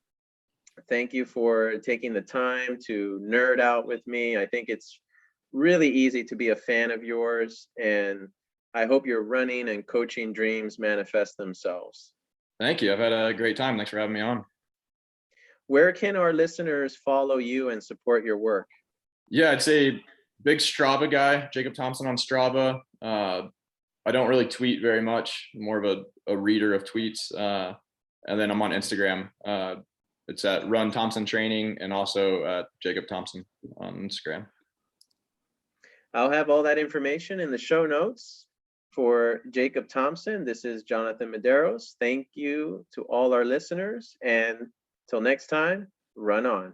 Thank you for taking the time to nerd out with me. I think it's really easy to be a fan of yours, and I hope your running and coaching dreams manifest themselves. Thank you. I've had a great time. Thanks for having me on. Where can our listeners follow you and support your work? Yeah, I'd say big Strava guy, Jacob Thomson on Strava. I don't really tweet very much, more of a reader of tweets. And then I'm on Instagram. It's at Run Thomson Training, and also at Jacob Thomson on Instagram. I'll have all that information in the show notes. For Jacob Thomson, this is Jonathan Medeiros. Thank you to all our listeners, and till next time, run on.